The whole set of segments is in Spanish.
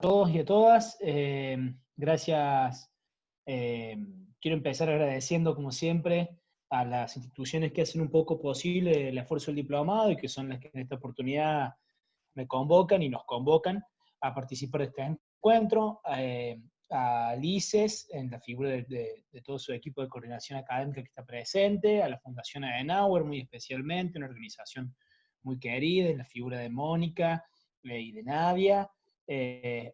Todos y a todas. Gracias. Quiero empezar agradeciendo, como siempre, a las instituciones que hacen un poco posible el esfuerzo del diplomado y que son las que en esta oportunidad me convocan y nos convocan a participar de este encuentro. A LICES, en la figura de todo su equipo de coordinación académica que está presente, a la Fundación Adenauer, muy especialmente, una organización muy querida, en la figura de Mónica y de Nadia,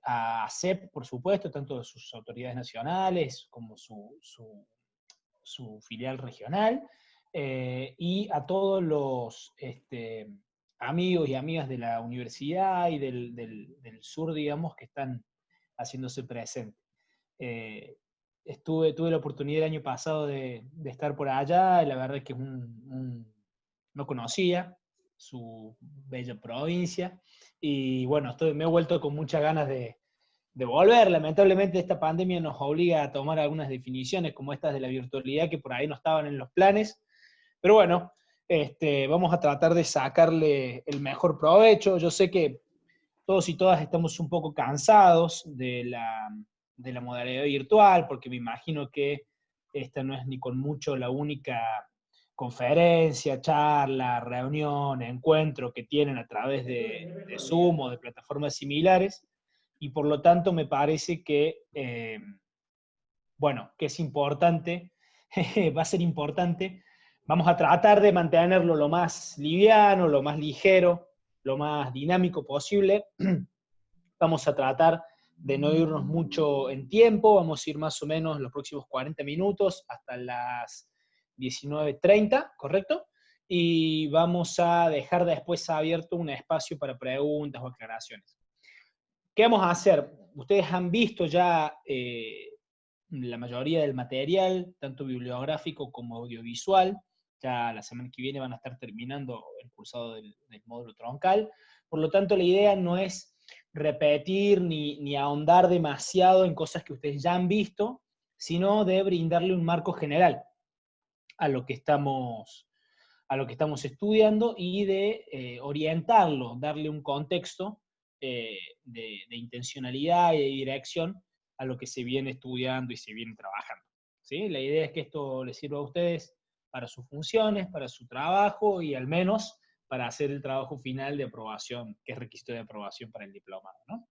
a ACEP, por supuesto, tanto de sus autoridades nacionales como su filial regional, y a todos los amigos y amigas de la universidad y del sur, digamos, que están haciéndose presentes. Tuve la oportunidad el año pasado de estar por allá, y la verdad es que no conocía su bella provincia, y bueno, me he vuelto con muchas ganas de volver. Lamentablemente esta pandemia nos obliga a tomar algunas definiciones como estas de la virtualidad que por ahí no estaban en los planes, pero bueno, vamos a tratar de sacarle el mejor provecho. Yo sé que todos y todas estamos un poco cansados de la modalidad virtual, porque me imagino que esta no es ni con mucho la única conferencia, charla, reunión, encuentro que tienen a través de Zoom o de plataformas similares, y por lo tanto me parece que, bueno, que es importante, va a ser importante. Vamos a tratar de mantenerlo lo más liviano, lo más ligero, lo más dinámico posible. Vamos a tratar de no irnos mucho en tiempo, vamos a ir más o menos los próximos 40 minutos hasta las 19:30, ¿correcto? Y vamos a dejar después abierto un espacio para preguntas o aclaraciones. ¿Qué vamos a hacer? Ustedes han visto ya la mayoría del material, tanto bibliográfico como audiovisual. Ya la semana que viene van a estar terminando el cursado del módulo troncal. Por lo tanto, la idea no es repetir ni ahondar demasiado en cosas que ustedes ya han visto, sino de brindarle un marco general a lo que estamos, estudiando, y de orientarlo, darle un contexto de intencionalidad y de dirección a lo que se viene estudiando y se viene trabajando. ¿Sí? La idea es que esto les sirva a ustedes para sus funciones, para su trabajo, y al menos para hacer el trabajo final de aprobación, que es requisito de aprobación para el diplomado, ¿no?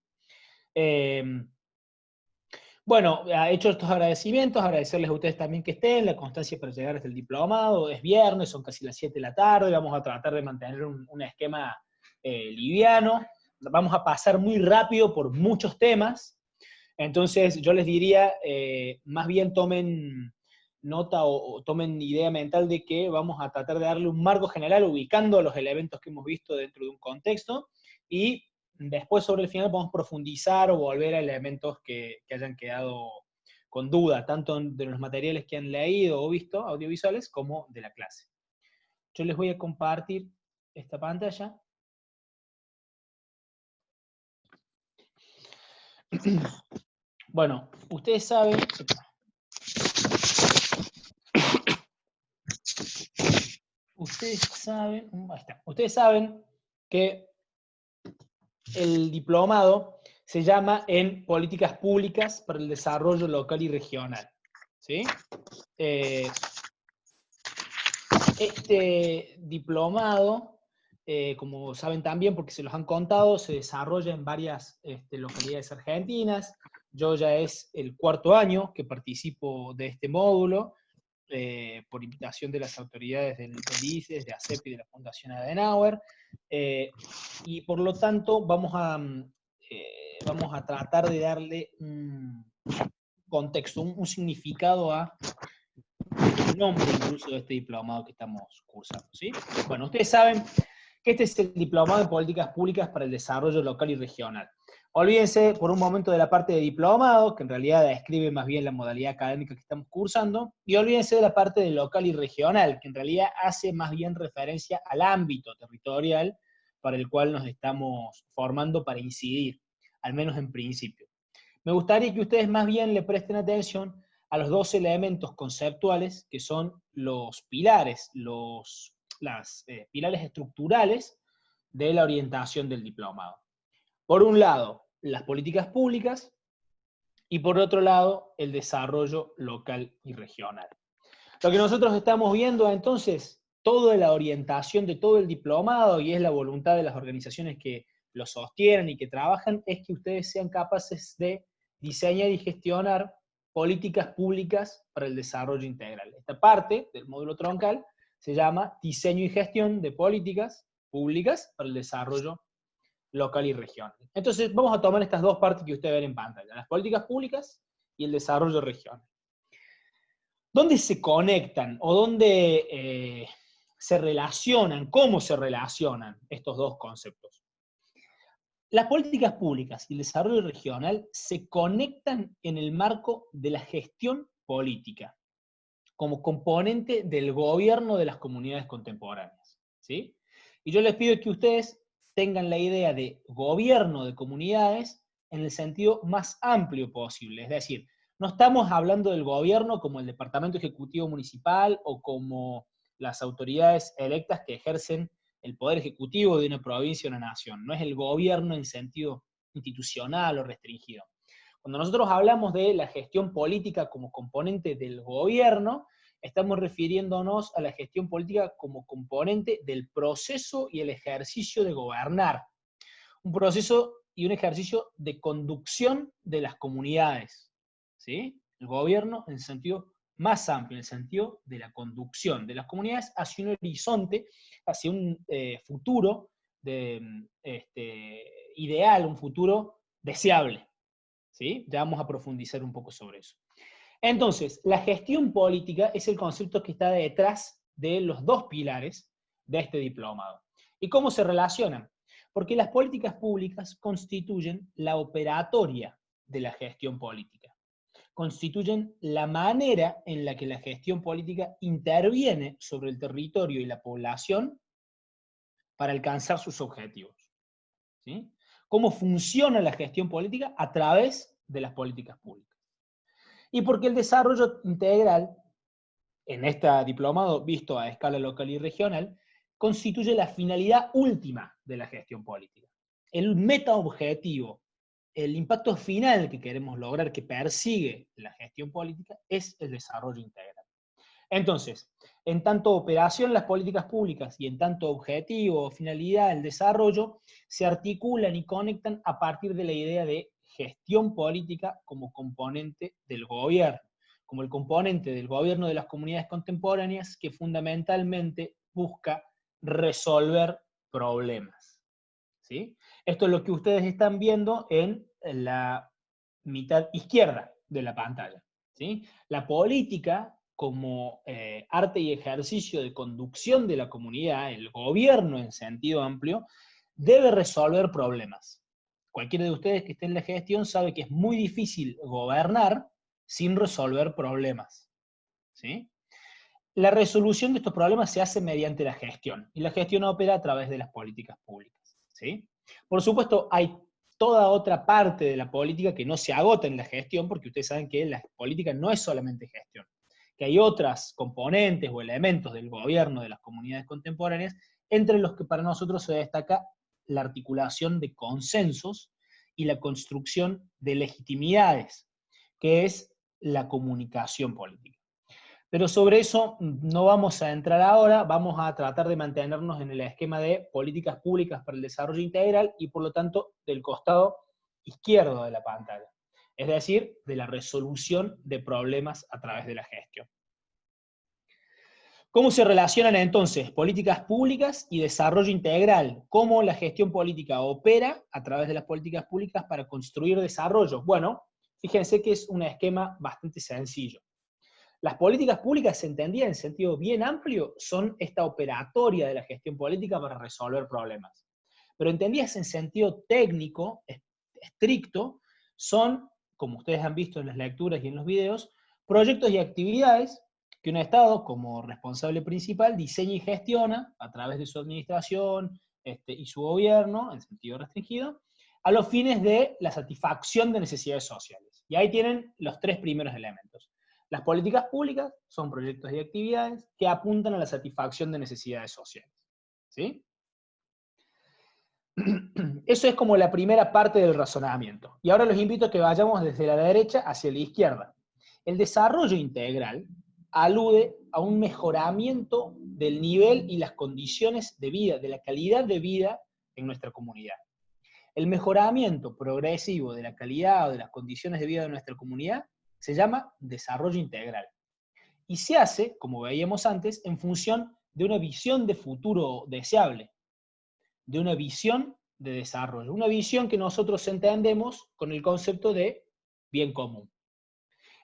Bueno, hecho estos agradecimientos, agradecerles a ustedes también que estén, la constancia para llegar hasta el diplomado. Es viernes, son casi las 7 de la tarde, vamos a tratar de mantener un esquema liviano. Vamos a pasar muy rápido por muchos temas, entonces yo les diría, más bien tomen nota o tomen idea mental de que vamos a tratar de darle un marco general ubicando los elementos que hemos visto dentro de un contexto, y después sobre el final podemos profundizar o volver a elementos que hayan quedado con duda, tanto de los materiales que han leído o visto audiovisuales como de la clase. Yo les voy a compartir esta pantalla. Bueno, ustedes saben que el diplomado se llama en Políticas Públicas para el Desarrollo Local y Regional. ¿Sí? Este diplomado, como saben también, porque se los han contado, se desarrolla en varias localidades argentinas. Yo ya es el 4º año que participo de este módulo, por invitación de las autoridades del ICES, de ACEP y de la Fundación Adenauer, y por lo tanto vamos a tratar de darle un contexto, un significado a el nombre incluso de este diplomado que estamos cursando, ¿sí? Bueno, ustedes saben que este es el Diplomado en Políticas Públicas para el Desarrollo Local y Regional. Olvídense por un momento de la parte de diplomado, que en realidad describe más bien la modalidad académica que estamos cursando, y olvídense de la parte de local y regional, que en realidad hace más bien referencia al ámbito territorial para el cual nos estamos formando para incidir, al menos en principio. Me gustaría que ustedes más bien le presten atención a los 2 elementos conceptuales que son los pilares, pilares estructurales de la orientación del diplomado. Por un lado, las políticas públicas, y por otro lado, el desarrollo local y regional. Lo que nosotros estamos viendo entonces, toda la orientación de todo el diplomado, y es la voluntad de las organizaciones que lo sostienen y que trabajan, es que ustedes sean capaces de diseñar y gestionar políticas públicas para el desarrollo integral. Esta parte del módulo troncal se llama diseño y gestión de políticas públicas para el desarrollo local y regional. Entonces vamos a tomar estas dos partes que ustedes ven en pantalla, las políticas públicas y el desarrollo regional. ¿Dónde se conectan o dónde se relacionan, cómo se relacionan estos dos conceptos? Las políticas públicas y el desarrollo regional se conectan en el marco de la gestión política, como componente del gobierno de las comunidades contemporáneas, ¿sí? Y yo les pido que ustedes tengan la idea de gobierno de comunidades en el sentido más amplio posible, es decir, no estamos hablando del gobierno como el departamento ejecutivo municipal o como las autoridades electas que ejercen el poder ejecutivo de una provincia o una nación, no es el gobierno en sentido institucional o restringido. Cuando nosotros hablamos de la gestión política como componente del gobierno, estamos refiriéndonos a la gestión política como componente del proceso y el ejercicio de gobernar. Un proceso y un ejercicio de conducción de las comunidades, ¿sí? El gobierno en el sentido más amplio, en el sentido de la conducción de las comunidades hacia un horizonte, hacia un futuro ideal, un futuro deseable, ¿sí? Ya vamos a profundizar un poco sobre eso. Entonces, la gestión política es el concepto que está detrás de los dos pilares de este diplomado. ¿Y cómo se relacionan? Porque las políticas públicas constituyen la operatoria de la gestión política. Constituyen la manera en la que la gestión política interviene sobre el territorio y la población para alcanzar sus objetivos, ¿sí? ¿Cómo funciona la gestión política? A través de las políticas públicas. Y porque el desarrollo integral, en este diplomado visto a escala local y regional, constituye la finalidad última de la gestión política. El metaobjetivo, el impacto final que queremos lograr, que persigue la gestión política, es el desarrollo integral. Entonces, en tanto operación las políticas públicas y en tanto objetivo o finalidad el desarrollo, se articulan y conectan a partir de la idea de gestión política como componente del gobierno, como el componente del gobierno de las comunidades contemporáneas que fundamentalmente busca resolver problemas, ¿sí? Esto es lo que ustedes están viendo en la mitad izquierda de la pantalla, ¿sí? La política como arte y ejercicio de conducción de la comunidad, el gobierno en sentido amplio, debe resolver problemas. Cualquiera de ustedes que esté en la gestión sabe que es muy difícil gobernar sin resolver problemas, ¿sí? La resolución de estos problemas se hace mediante la gestión, y la gestión opera a través de las políticas públicas, ¿sí? Por supuesto, hay toda otra parte de la política que no se agota en la gestión, porque ustedes saben que la política no es solamente gestión, que hay otras componentes o elementos del gobierno de las comunidades contemporáneas, entre los que para nosotros se destaca la articulación de consensos y la construcción de legitimidades, que es la comunicación política. Pero sobre eso no vamos a entrar ahora, vamos a tratar de mantenernos en el esquema de políticas públicas para el desarrollo integral y por lo tanto del costado izquierdo de la pantalla, es decir, de la resolución de problemas a través de la gestión. ¿Cómo se relacionan entonces políticas públicas y desarrollo integral? ¿Cómo la gestión política opera a través de las políticas públicas para construir desarrollo? Bueno, fíjense que es un esquema bastante sencillo. Las políticas públicas, se entendía en sentido bien amplio, son esta operatoria de la gestión política para resolver problemas. Pero entendidas en sentido técnico, estricto, son, como ustedes han visto en las lecturas y en los videos, proyectos y actividades que un Estado, como responsable principal, diseña y gestiona a través de su administración y su gobierno, en sentido restringido, a los fines de la satisfacción de necesidades sociales. Y ahí tienen los tres primeros elementos. Las políticas públicas son proyectos y actividades que apuntan a la satisfacción de necesidades sociales, ¿sí? Eso es como la primera parte del razonamiento. Y ahora los invito a que vayamos desde la derecha hacia la izquierda. El desarrollo integral alude a un mejoramiento del nivel y las condiciones de vida, de la calidad de vida en nuestra comunidad. El mejoramiento progresivo de la calidad o de las condiciones de vida de nuestra comunidad se llama desarrollo integral. Y se hace, como veíamos antes, en función de una visión de futuro deseable, de una visión de desarrollo, una visión que nosotros entendemos con el concepto de bien común.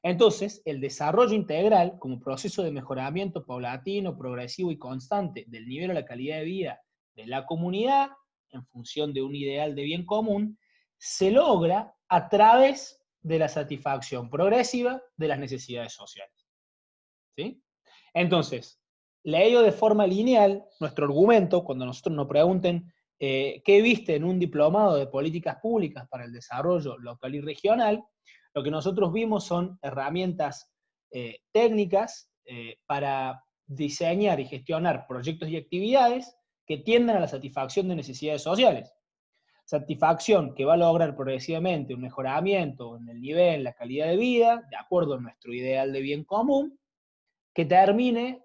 Entonces, el desarrollo integral, como proceso de mejoramiento paulatino, progresivo y constante del nivel o la calidad de vida de la comunidad, en función de un ideal de bien común, se logra a través de la satisfacción progresiva de las necesidades sociales. ¿Sí? Entonces, leído de forma lineal, nuestro argumento, cuando nosotros nos pregunten qué viste en un diplomado de políticas públicas para el desarrollo local y regional, lo que nosotros vimos son herramientas técnicas para diseñar y gestionar proyectos y actividades que tiendan a la satisfacción de necesidades sociales. Satisfacción que va a lograr progresivamente un mejoramiento en el nivel, la calidad de vida, de acuerdo a nuestro ideal de bien común, que termine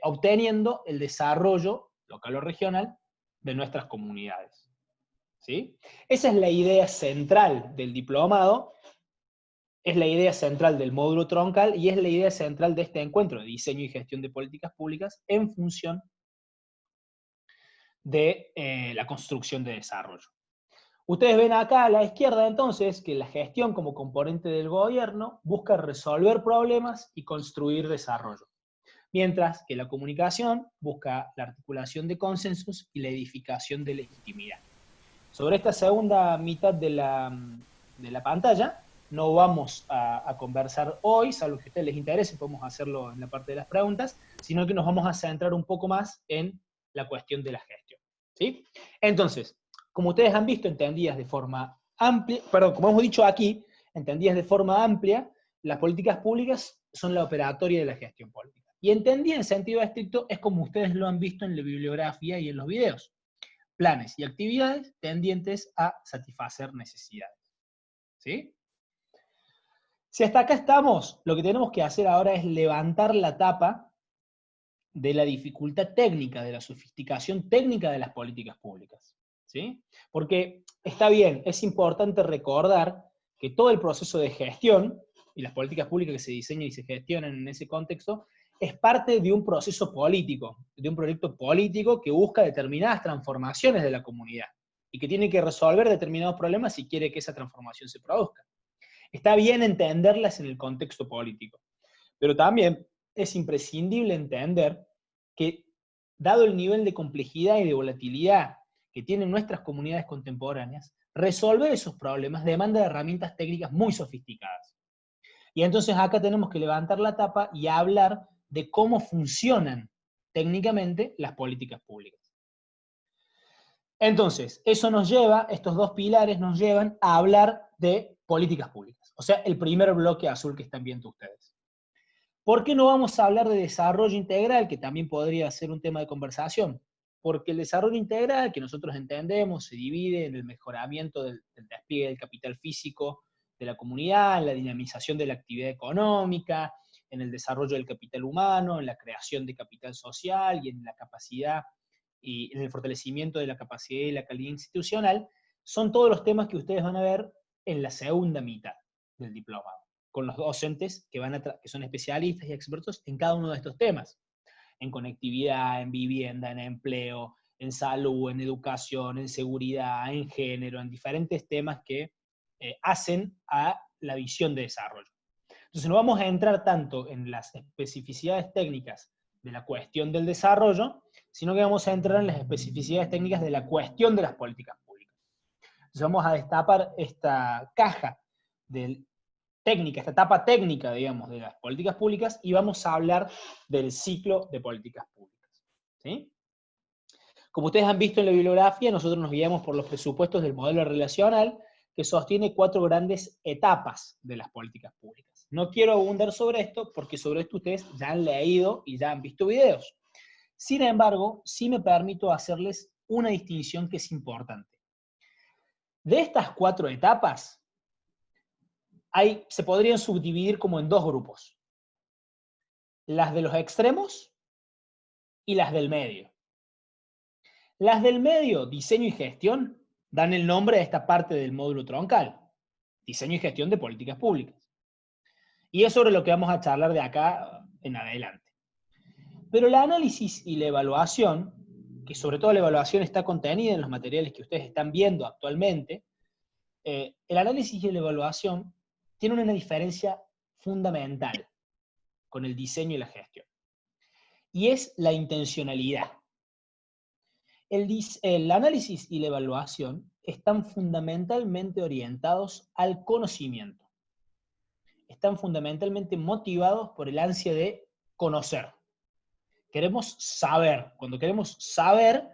obteniendo el desarrollo local o regional de nuestras comunidades. ¿Sí? Esa es la idea central del diplomado, es la idea central del módulo troncal y es la idea central de este encuentro de diseño y gestión de políticas públicas en función de la construcción de desarrollo. Ustedes ven acá a la izquierda entonces que la gestión como componente del gobierno busca resolver problemas y construir desarrollo, mientras que la comunicación busca la articulación de consensos y la edificación de legitimidad. Sobre esta segunda mitad de la pantalla no vamos a conversar hoy, salvo que a ustedes les interese, podemos hacerlo en la parte de las preguntas, sino que nos vamos a centrar un poco más en la cuestión de la gestión. ¿Sí? Entonces, como ustedes han visto, entendidas de forma amplia, perdón, como hemos dicho aquí, entendidas de forma amplia, las políticas públicas son la operatoria de la gestión política. Y entendida en sentido estricto es como ustedes lo han visto en la bibliografía y en los videos. Planes y actividades tendientes a satisfacer necesidades. ¿Sí? Si hasta acá estamos, lo que tenemos que hacer ahora es levantar la tapa de la dificultad técnica, de la sofisticación técnica de las políticas públicas. ¿Sí? Porque está bien, es importante recordar que todo el proceso de gestión y las políticas públicas que se diseñan y se gestionan en ese contexto es parte de un proceso político, de un proyecto político que busca determinadas transformaciones de la comunidad y que tiene que resolver determinados problemas si quiere que esa transformación se produzca. Está bien entenderlas en el contexto político, pero también es imprescindible entender que, dado el nivel de complejidad y de volatilidad que tienen nuestras comunidades contemporáneas, resolver esos problemas demanda de herramientas técnicas muy sofisticadas. Y entonces acá tenemos que levantar la tapa y hablar de cómo funcionan técnicamente las políticas públicas. Entonces, eso nos lleva, estos dos pilares nos llevan a hablar de políticas públicas. O sea, el primer bloque azul que están viendo ustedes. ¿Por qué no vamos a hablar de desarrollo integral, que también podría ser un tema de conversación? Porque el desarrollo integral, que nosotros entendemos, se divide en el mejoramiento del despliegue del capital físico de la comunidad, en la dinamización de la actividad económica, en el desarrollo del capital humano, en la creación de capital social y en la capacidad y en el fortalecimiento de la capacidad y la calidad institucional, son todos los temas que ustedes van a ver en la segunda mitad del diplomado, con los docentes que son especialistas y expertos en cada uno de estos temas, en conectividad, en vivienda, en empleo, en salud, en educación, en seguridad, en género, en diferentes temas que hacen a la visión de desarrollo. Entonces no vamos a entrar tanto en las especificidades técnicas de la cuestión del desarrollo, sino que vamos a entrar en las especificidades técnicas de la cuestión de las políticas públicas. Entonces vamos a destapar esta caja técnica, esta etapa técnica, digamos, de las políticas públicas, y vamos a hablar del ciclo de políticas públicas. ¿Sí? Como ustedes han visto en la bibliografía, nosotros nos guiamos por los presupuestos del modelo relacional, que sostiene 4 grandes etapas de las políticas públicas. No quiero abundar sobre esto, porque sobre esto ustedes ya han leído y ya han visto videos. Sin embargo, sí me permito hacerles una distinción que es importante. De estas 4 etapas, se podrían subdividir como en 2 grupos. Las de los extremos y las del medio. Las del medio, diseño y gestión, dan el nombre a esta parte del módulo troncal. Diseño y gestión de políticas públicas. Y es sobre lo que vamos a charlar de acá en adelante. Pero el análisis y la evaluación, que sobre todo la evaluación está contenida en los materiales que ustedes están viendo actualmente, el análisis y la evaluación tienen una diferencia fundamental con el diseño y la gestión. Y es la intencionalidad. El análisis y la evaluación están fundamentalmente orientados al conocimiento. Están fundamentalmente motivados por el ansia de conocer. Queremos saber. Cuando queremos saber,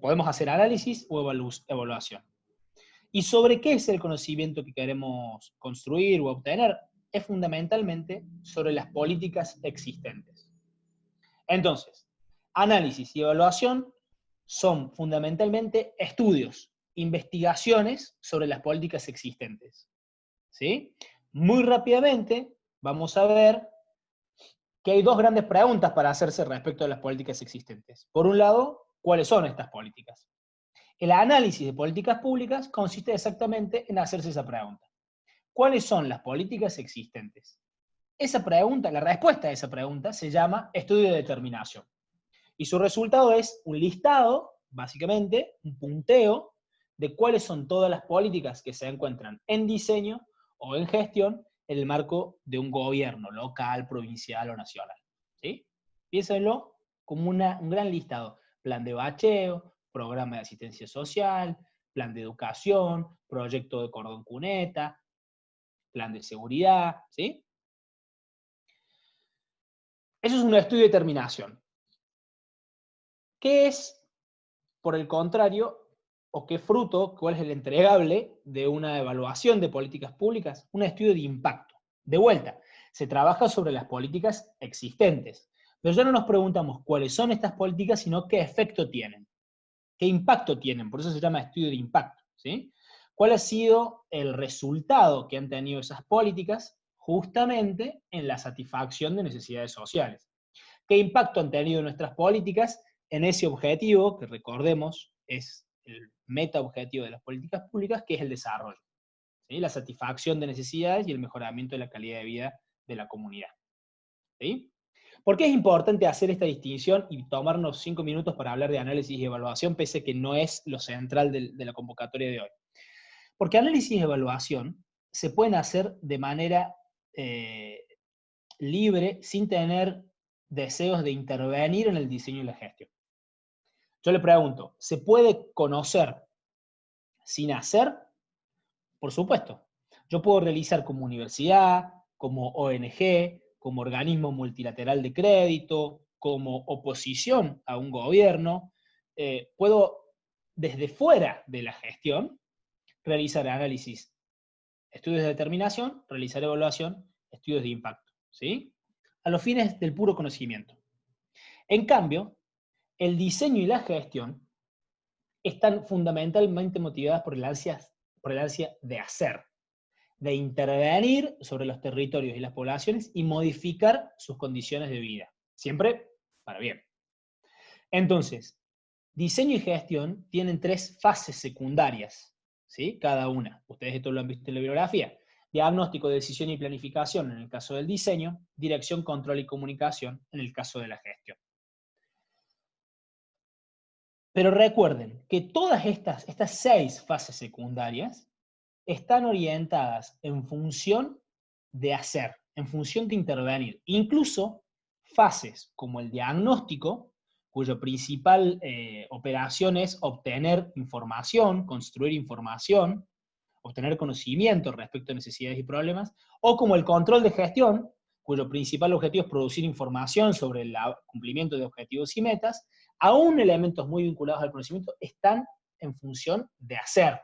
podemos hacer análisis o evaluación. ¿Y sobre qué es el conocimiento que queremos construir o obtener? Es fundamentalmente sobre las políticas existentes. Entonces, análisis y evaluación son fundamentalmente estudios, investigaciones sobre las políticas existentes. ¿Sí? Muy rápidamente vamos a ver que hay 2 grandes preguntas para hacerse respecto a las políticas existentes. Por un lado, ¿cuáles son estas políticas? El análisis de políticas públicas consiste exactamente en hacerse esa pregunta. ¿Cuáles son las políticas existentes? Esa pregunta, la respuesta a esa pregunta se llama estudio de determinación. Y su resultado es un listado, básicamente, un punteo de cuáles son todas las políticas que se encuentran en diseño o en gestión en el marco de un gobierno local, provincial o nacional. ¿Sí? Piénsenlo como un gran listado. Plan de bacheo, programa de asistencia social, plan de educación, proyecto de cordón cuneta, plan de seguridad, ¿sí? Eso es un estudio de determinación. ¿Qué es, por el contrario, o qué fruto, cuál es el entregable de una evaluación de políticas públicas? Un estudio de impacto. De vuelta, se trabaja sobre las políticas existentes, pero ya no nos preguntamos cuáles son estas políticas, sino qué efecto tienen, qué impacto tienen, por eso se llama estudio de impacto, ¿sí? ¿Cuál ha sido el resultado que han tenido esas políticas justamente en la satisfacción de necesidades sociales? ¿Qué impacto han tenido nuestras políticas en ese objetivo, que recordemos es el meta objetivo de las políticas públicas, que es el desarrollo, ¿sí? La satisfacción de necesidades y el mejoramiento de la calidad de vida de la comunidad, ¿sí? ¿Por qué es importante hacer esta distinción y tomarnos 5 minutos para hablar de análisis y evaluación, pese a que no es lo central de la convocatoria de hoy? Porque análisis y evaluación se pueden hacer de manera libre, sin tener deseos de intervenir en el diseño y la gestión. Yo le pregunto, ¿se puede conocer sin hacer? Por supuesto. Yo puedo realizar como universidad, como ONG, como organismo multilateral de crédito, como oposición a un gobierno, puedo desde fuera de la gestión realizar análisis, estudios de determinación, realizar evaluación, estudios de impacto, ¿sí? A los fines del puro conocimiento. En cambio, el diseño y la gestión están fundamentalmente motivadas por el ansia de hacer, de intervenir sobre los territorios y las poblaciones y modificar sus condiciones de vida, siempre para bien. Entonces, diseño y gestión tienen 3 fases secundarias, ¿sí? Cada una. Ustedes esto lo han visto en la bibliografía. Diagnóstico, decisión y planificación en el caso del diseño, dirección, control y comunicación en el caso de la gestión. Pero recuerden que todas estas 6 fases secundarias están orientadas en función de hacer, en función de intervenir. Incluso fases como el diagnóstico, cuya principal operación es obtener información, construir información, obtener conocimiento respecto a necesidades y problemas, o como el control de gestión, cuyo principal objetivo es producir información sobre el cumplimiento de objetivos y metas, aún elementos muy vinculados al conocimiento están en función de hacer,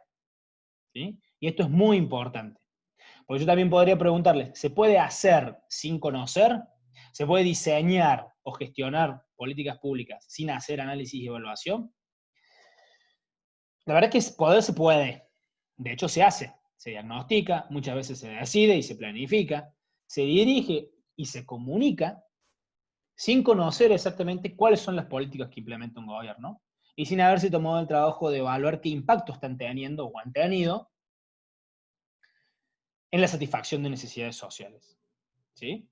¿sí? Y esto es muy importante. Porque yo también podría preguntarles, ¿se puede hacer sin conocer? ¿Se puede diseñar o gestionar políticas públicas sin hacer análisis y evaluación? La verdad es que poder se puede. De hecho, se hace. Se diagnostica, muchas veces se decide y se planifica, se dirige y se comunica sin conocer exactamente cuáles son las políticas que implementa un gobierno y sin haberse tomado el trabajo de evaluar qué impacto están teniendo o han tenido en la satisfacción de necesidades sociales. ¿Sí?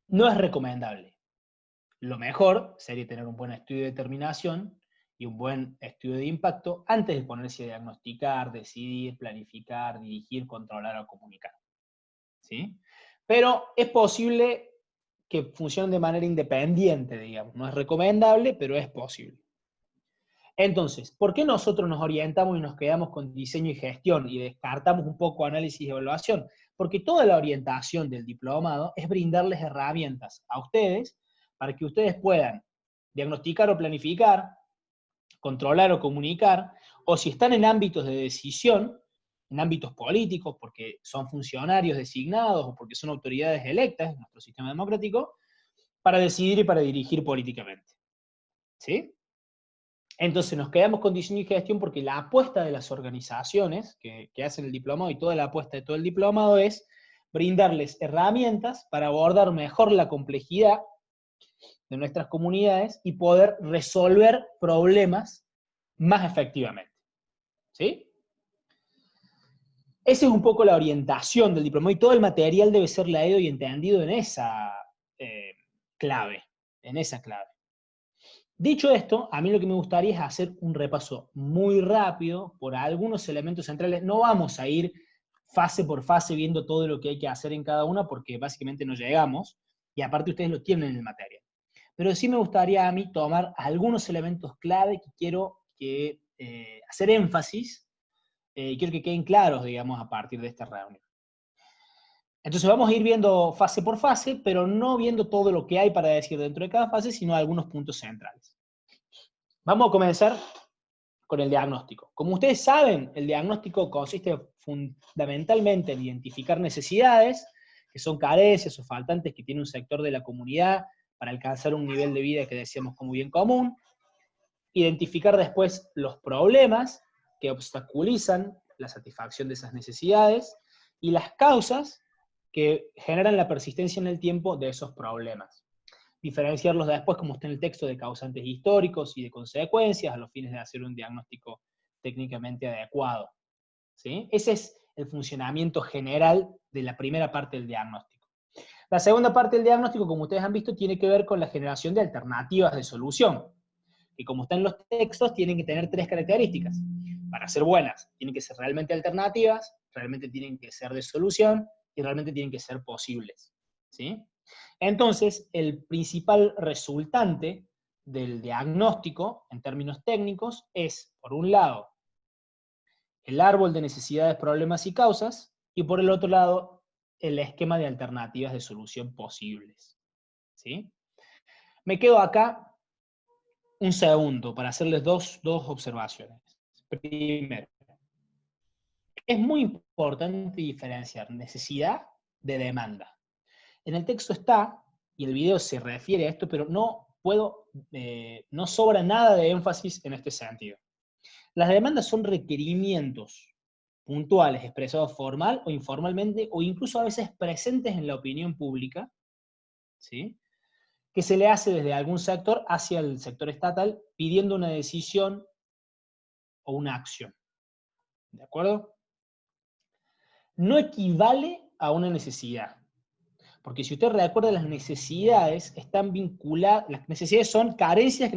No es recomendable. Lo mejor sería tener un buen estudio de determinación y un buen estudio de impacto antes de ponerse a diagnosticar, decidir, planificar, dirigir, controlar o comunicar. ¿Sí? Pero es posible que funcionen de manera independiente, digamos. No es recomendable, pero es posible. Entonces, ¿por qué nosotros nos orientamos y nos quedamos con diseño y gestión y descartamos un poco análisis y evaluación? Porque toda la orientación del diplomado es brindarles herramientas a ustedes para que ustedes puedan diagnosticar o planificar, controlar o comunicar, o si están en ámbitos de decisión, en ámbitos políticos, porque son funcionarios designados o porque son autoridades electas en nuestro sistema democrático, para decidir y para dirigir políticamente. ¿Sí? Entonces nos quedamos con diseño y gestión porque la apuesta de las organizaciones que hacen el diplomado y toda la apuesta de todo el diplomado es brindarles herramientas para abordar mejor la complejidad de nuestras comunidades y poder resolver problemas más efectivamente. ¿Sí? Esa es un poco la orientación del diplomado y todo el material debe ser leído y entendido en esa clave, Dicho esto, a mí lo que me gustaría es hacer un repaso muy rápido por algunos elementos centrales. No vamos a ir fase por fase viendo todo lo que hay que hacer en cada una, porque básicamente no llegamos, y aparte ustedes lo tienen en el material. Pero sí me gustaría a mí tomar algunos elementos clave que quiero hacer énfasis, quiero que queden claros, digamos, a partir de esta reunión. Entonces vamos a ir viendo fase por fase, pero no viendo todo lo que hay para decir dentro de cada fase, sino algunos puntos centrales. Vamos a comenzar con el diagnóstico. Como ustedes saben, el diagnóstico consiste fundamentalmente en identificar necesidades, que son carencias o faltantes que tiene un sector de la comunidad para alcanzar un nivel de vida que decíamos como bien común, identificar después los problemas que obstaculizan la satisfacción de esas necesidades y las causas que generan la persistencia en el tiempo de esos problemas. Diferenciarlos después, como está en el texto, de causantes históricos y de consecuencias, a los fines de hacer un diagnóstico técnicamente adecuado. ¿Sí? Ese es el funcionamiento general de la primera parte del diagnóstico. La segunda parte del diagnóstico, como ustedes han visto, tiene que ver con la generación de alternativas de solución, que como está en los textos, tienen que tener tres características. Para ser buenas, tienen que ser realmente alternativas, realmente tienen que ser de solución, y realmente tienen que ser posibles. ¿Sí? Entonces, el principal resultante del diagnóstico, en términos técnicos, es, por un lado, el árbol de necesidades, problemas y causas, y por el otro lado, el esquema de alternativas de solución posibles. ¿Sí? Me quedo acá un segundo para hacerles dos observaciones. Primero, es muy importante diferenciar necesidad de demanda. En el texto está, y el video se refiere a esto, pero no sobra nada de énfasis en este sentido. Las demandas son requerimientos puntuales, expresados formal o informalmente, o incluso a veces presentes en la opinión pública, ¿sí? Que se le hace desde algún sector hacia el sector estatal pidiendo una decisión o una acción. ¿De acuerdo? No equivale a una necesidad. Porque si usted recuerda, las necesidades están vinculadas, las necesidades son carencias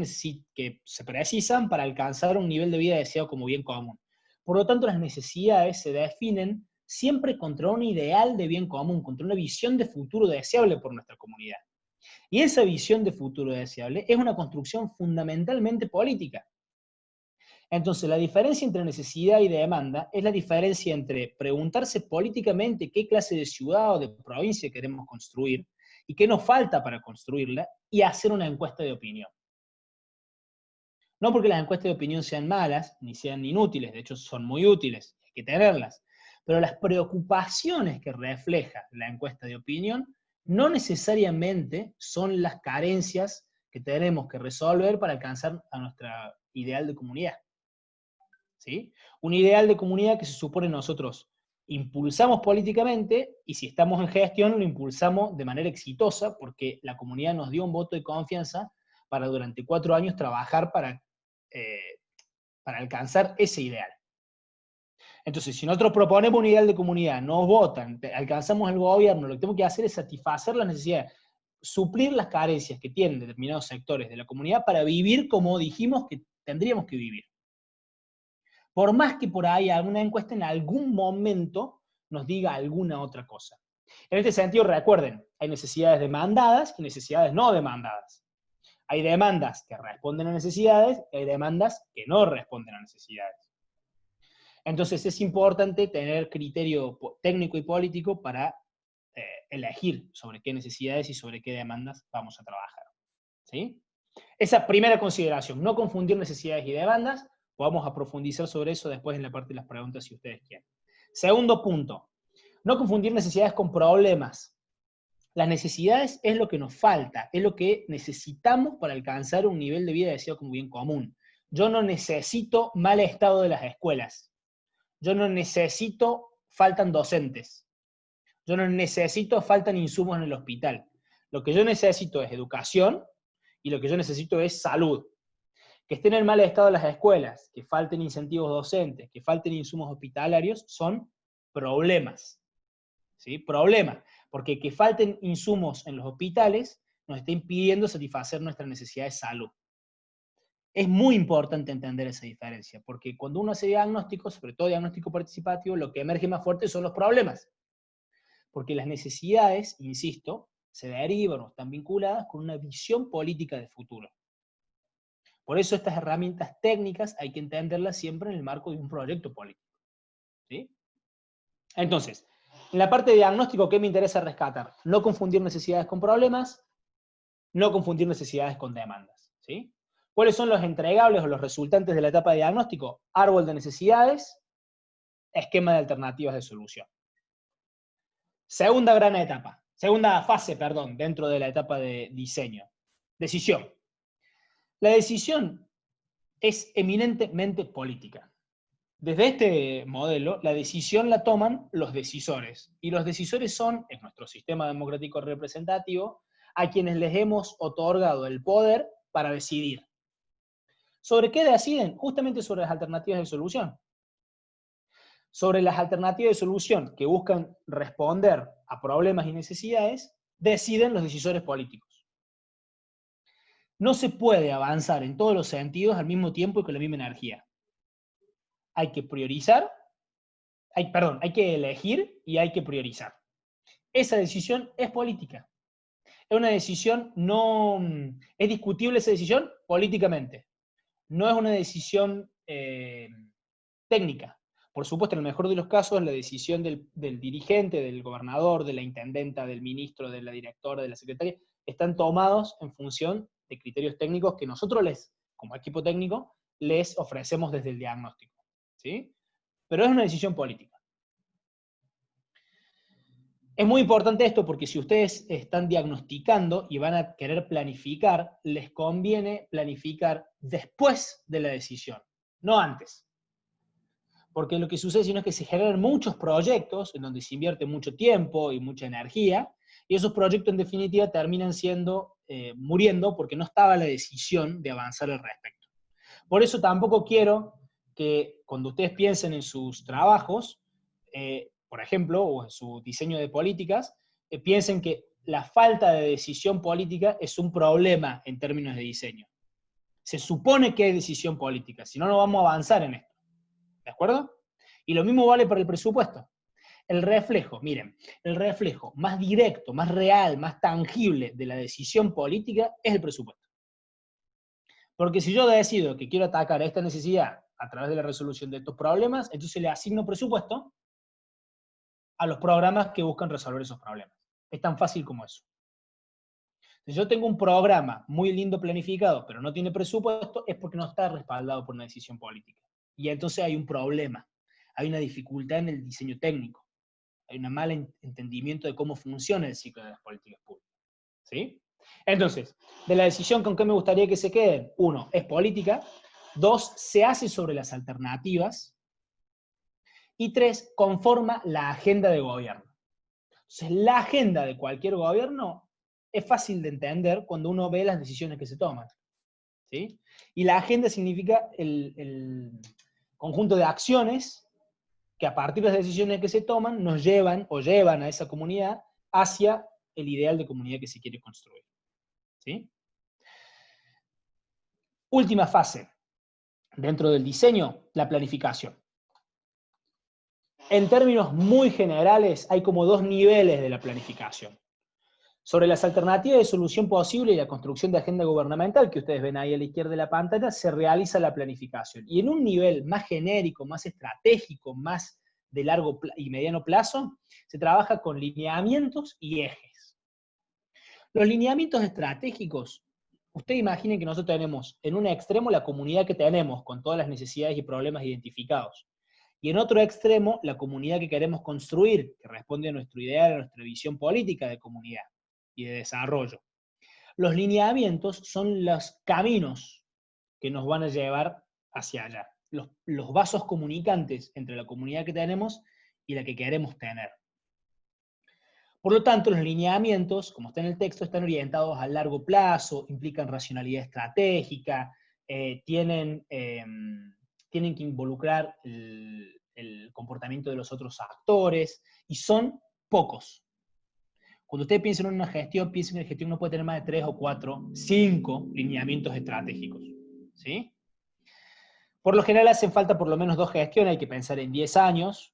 que se precisan para alcanzar un nivel de vida deseado como bien común. Por lo tanto, las necesidades se definen siempre contra un ideal de bien común, contra una visión de futuro deseable por nuestra comunidad. Y esa visión de futuro deseable es una construcción fundamentalmente política. Entonces, la diferencia entre necesidad y demanda es la diferencia entre preguntarse políticamente qué clase de ciudad o de provincia queremos construir y qué nos falta para construirla, y hacer una encuesta de opinión. No porque las encuestas de opinión sean malas, ni sean inútiles, de hecho son muy útiles, hay que tenerlas, pero las preocupaciones que refleja la encuesta de opinión no necesariamente son las carencias que tenemos que resolver para alcanzar a nuestra ideal de comunidad. ¿Sí? Un ideal de comunidad que se supone nosotros impulsamos políticamente, y si estamos en gestión lo impulsamos de manera exitosa, porque la comunidad nos dio un voto de confianza para durante 4 años trabajar para alcanzar ese ideal. Entonces, si nosotros proponemos un ideal de comunidad, nos votan, alcanzamos el gobierno, lo que tenemos que hacer es satisfacer las necesidades, suplir las carencias que tienen determinados sectores de la comunidad para vivir como dijimos que tendríamos que vivir. Por más que por ahí alguna encuesta en algún momento nos diga alguna otra cosa. En este sentido, recuerden, hay necesidades demandadas y necesidades no demandadas. Hay demandas que responden a necesidades y hay demandas que no responden a necesidades. Entonces es importante tener criterio técnico y político para elegir sobre qué necesidades y sobre qué demandas vamos a trabajar. ¿Sí? Esa primera consideración, no confundir necesidades y demandas. Vamos a profundizar sobre eso después en la parte de las preguntas si ustedes quieren. Segundo punto, no confundir necesidades con problemas. Las necesidades es lo que nos falta, es lo que necesitamos para alcanzar un nivel de vida deseado como bien común. Yo no necesito mal estado de las escuelas. Yo no necesito faltan docentes. Yo no necesito faltan insumos en el hospital. Lo que yo necesito es educación y lo que yo necesito es salud. Que estén en mal estado las escuelas, que falten incentivos docentes, que falten insumos hospitalarios, son problemas. ¿Sí? Problemas. Porque que falten insumos en los hospitales nos está impidiendo satisfacer nuestra necesidad de salud. Es muy importante entender esa diferencia, porque cuando uno hace diagnósticos, sobre todo diagnóstico participativo, lo que emerge más fuerte son los problemas. Porque las necesidades, insisto, se derivan o están vinculadas con una visión política de futuro. Por eso estas herramientas técnicas hay que entenderlas siempre en el marco de un proyecto político. ¿Sí? Entonces, en la parte de diagnóstico, ¿qué me interesa rescatar? No confundir necesidades con problemas, no confundir necesidades con demandas. ¿Sí? ¿Cuáles son los entregables o los resultantes de la etapa de diagnóstico? Árbol de necesidades, esquema de alternativas de solución. Segunda fase, dentro de la etapa de diseño. Decisión. La decisión es eminentemente política. Desde este modelo, la decisión la toman los decisores, y los decisores son, en nuestro sistema democrático representativo, a quienes les hemos otorgado el poder para decidir. ¿Sobre qué deciden? Justamente sobre las alternativas de solución. Sobre las alternativas de solución que buscan responder a problemas y necesidades, deciden los decisores políticos. No se puede avanzar en todos los sentidos al mismo tiempo y con la misma energía. Hay que priorizar, hay que elegir y hay que priorizar. Esa decisión es política. Es una decisión es discutible esa decisión políticamente. No es una decisión técnica. Por supuesto, en el mejor de los casos, la decisión del dirigente, del gobernador, de la intendenta, del ministro, de la directora, de la secretaria, están tomados en función de criterios técnicos que nosotros como equipo técnico, les ofrecemos desde el diagnóstico. ¿Sí? Pero es una decisión política. Es muy importante esto porque si ustedes están diagnosticando y van a querer planificar, les conviene planificar después de la decisión, no antes. Porque lo que sucede si no es que se generan muchos proyectos en donde se invierte mucho tiempo y mucha energía, y esos proyectos en definitiva terminan muriendo porque no estaba la decisión de avanzar al respecto. Por eso tampoco quiero que cuando ustedes piensen en sus trabajos, por ejemplo, o en su diseño de políticas, piensen que la falta de decisión política es un problema en términos de diseño. Se supone que hay decisión política, si no, no vamos a avanzar en esto. ¿De acuerdo? Y lo mismo vale para el presupuesto. El reflejo, miren, el reflejo más directo, más real, más tangible de la decisión política es el presupuesto. Porque si yo decido que quiero atacar esta necesidad a través de la resolución de estos problemas, entonces le asigno presupuesto a los programas que buscan resolver esos problemas. Es tan fácil como eso. Si yo tengo un programa muy lindo planificado, pero no tiene presupuesto, es porque no está respaldado por una decisión política. Y entonces hay un problema, hay una dificultad en el diseño técnico, hay un mal entendimiento de cómo funciona el ciclo de las políticas públicas. ¿Sí? Entonces, de la decisión con qué me gustaría que se queden, 1, es política, 2, se hace sobre las alternativas, y 3, conforma la agenda de gobierno. Entonces, la agenda de cualquier gobierno es fácil de entender cuando uno ve las decisiones que se toman, ¿sí? Y la agenda significa el conjunto de acciones que a partir de las decisiones que se toman nos llevan o llevan a esa comunidad hacia el ideal de comunidad que se quiere construir, ¿sí? Última fase, dentro del diseño, la planificación. En términos muy generales, hay como 2 niveles de la planificación. Sobre las alternativas de solución posible y la construcción de agenda gubernamental, que ustedes ven ahí a la izquierda de la pantalla, se realiza la planificación. Y en un nivel más genérico, más estratégico, más de largo y mediano plazo, se trabaja con lineamientos y ejes. Los lineamientos estratégicos, ustedes imaginen que nosotros tenemos en un extremo la comunidad que tenemos, con todas las necesidades y problemas identificados. Y en otro extremo, la comunidad que queremos construir, que responde a nuestro ideal, a nuestra visión política de comunidad y de desarrollo. Los lineamientos son los caminos que nos van a llevar hacia allá, los vasos comunicantes entre la comunidad que tenemos y la que queremos tener. Por lo tanto, los lineamientos, como está en el texto, están orientados a largo plazo, implican racionalidad estratégica, tienen que involucrar el comportamiento de los otros actores, y son pocos. Cuando ustedes piensen en una gestión, piensen que la gestión no puede tener más de 3 o 4, 5 lineamientos estratégicos, ¿sí? Por lo general hacen falta por lo menos 2 gestiones, hay que pensar en 10 años,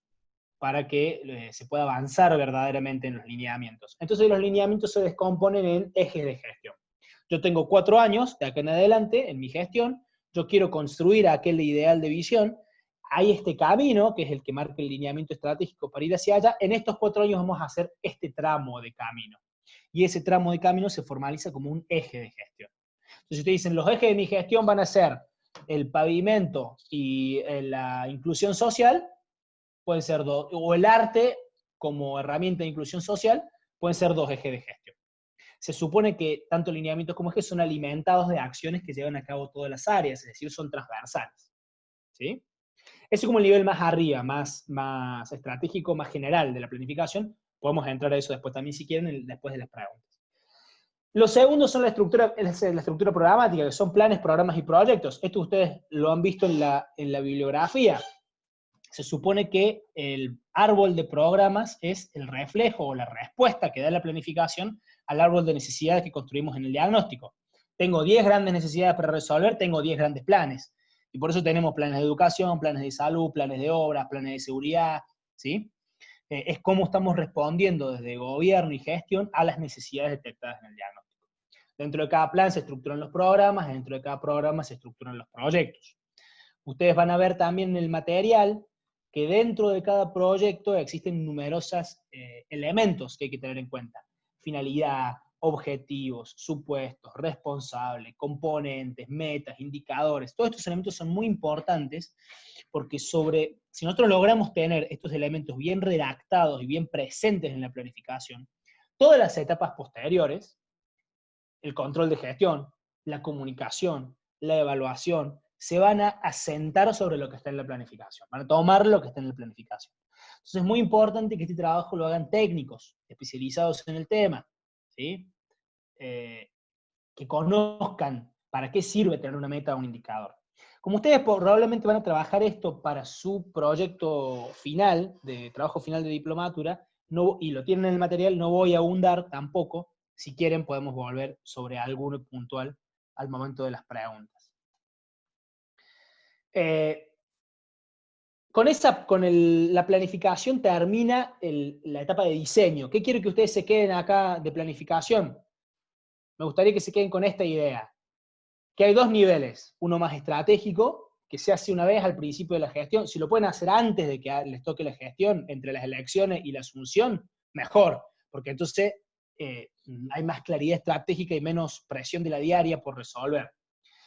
para que se pueda avanzar verdaderamente en los lineamientos. Entonces los lineamientos se descomponen en ejes de gestión. Yo tengo 4 años de acá en adelante en mi gestión, yo quiero construir aquel ideal de visión, hay este camino, que es el que marca el lineamiento estratégico para ir hacia allá, en estos 4 años vamos a hacer este tramo de camino. Y ese tramo de camino se formaliza como un eje de gestión. Entonces ustedes dicen, los ejes de mi gestión van a ser el pavimento y la inclusión social, pueden ser 2, o el arte como herramienta de inclusión social, pueden ser 2 ejes de gestión. Se supone que tanto lineamientos como ejes son alimentados de acciones que llevan a cabo todas las áreas, es decir, son transversales, ¿sí? Eso es como el nivel más arriba, más estratégico, más general de la planificación. Podemos entrar a eso después también si quieren, después de las preguntas. Los segundos son la estructura programática, que son planes, programas y proyectos. Esto ustedes lo han visto en la bibliografía. Se supone que el árbol de programas es el reflejo o la respuesta que da la planificación al árbol de necesidades que construimos en el diagnóstico. Tengo 10 grandes necesidades para resolver, tengo 10 grandes planes. Y por eso tenemos planes de educación, planes de salud, planes de obras, planes de seguridad, ¿sí? Es cómo estamos respondiendo desde gobierno y gestión a las necesidades detectadas en el diagnóstico. Dentro de cada plan se estructuran los programas, dentro de cada programa se estructuran los proyectos. Ustedes van a ver también en el material que dentro de cada proyecto existen numerosos elementos que hay que tener en cuenta. Finalidad, objetivos, supuestos, responsables, componentes, metas, indicadores. Todos estos elementos son muy importantes porque si nosotros logramos tener estos elementos bien redactados y bien presentes en la planificación, todas las etapas posteriores, el control de gestión, la comunicación, la evaluación, se van a asentar sobre lo que está en la planificación, van a tomar lo que está en la planificación. Entonces es muy importante que este trabajo lo hagan técnicos, especializados en el tema, ¿sí? Que conozcan para qué sirve tener una meta o un indicador. Como ustedes probablemente van a trabajar esto para su proyecto final, de trabajo final de diplomatura, y lo tienen en el material, no voy a abundar tampoco. Si quieren podemos volver sobre alguno puntual al momento de las preguntas. La planificación termina la etapa de diseño. ¿Qué quiero que ustedes se queden acá de planificación? Me gustaría que se queden con esta idea, que hay 2 niveles, uno más estratégico, que se hace una vez al principio de la gestión. Si lo pueden hacer antes de que les toque la gestión, entre las elecciones y la asunción, mejor, porque entonces hay más claridad estratégica y menos presión de la diaria por resolver.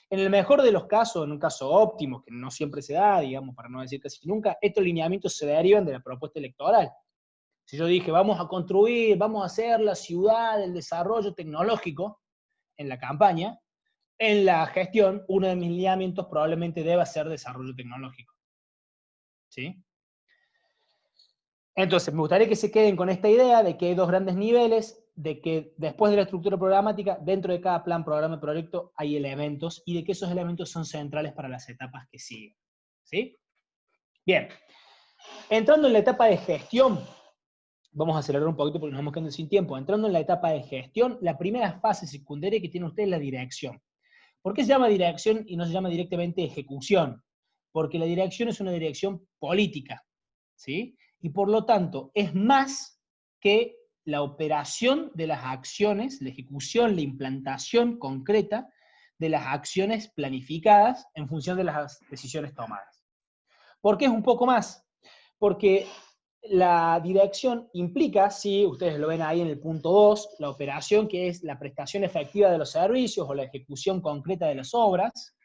En el mejor de los casos, en un caso óptimo, que no siempre se da, digamos, para no decir casi nunca, estos lineamientos se derivan de la propuesta electoral. Si yo dije, vamos a construir, vamos a hacer la ciudad del desarrollo tecnológico, en la campaña, en la gestión, uno de mis lineamientos probablemente deba ser desarrollo tecnológico. ¿Sí? Entonces, me gustaría que se queden con esta idea de que hay dos grandes niveles, de que después de la estructura programática, dentro de cada plan, programa y proyecto, hay elementos, y de que esos elementos son centrales para las etapas que siguen. ¿Sí? Bien. Entrando en la etapa de gestión, vamos a acelerar un poquito porque nos vamos quedando sin tiempo. Entrando en la etapa de gestión, la primera fase secundaria que tiene usted es la dirección. ¿Por qué se llama dirección y no se llama directamente ejecución? Porque la dirección es una dirección política, ¿sí? Y por lo tanto es más que la operación de las acciones, la ejecución, la implantación concreta de las acciones planificadas en función de las decisiones tomadas. ¿Por qué es un poco más? Porque la dirección implica, sí, ustedes lo ven ahí en el punto 2, la operación que es la prestación efectiva de los servicios o la ejecución concreta de las obras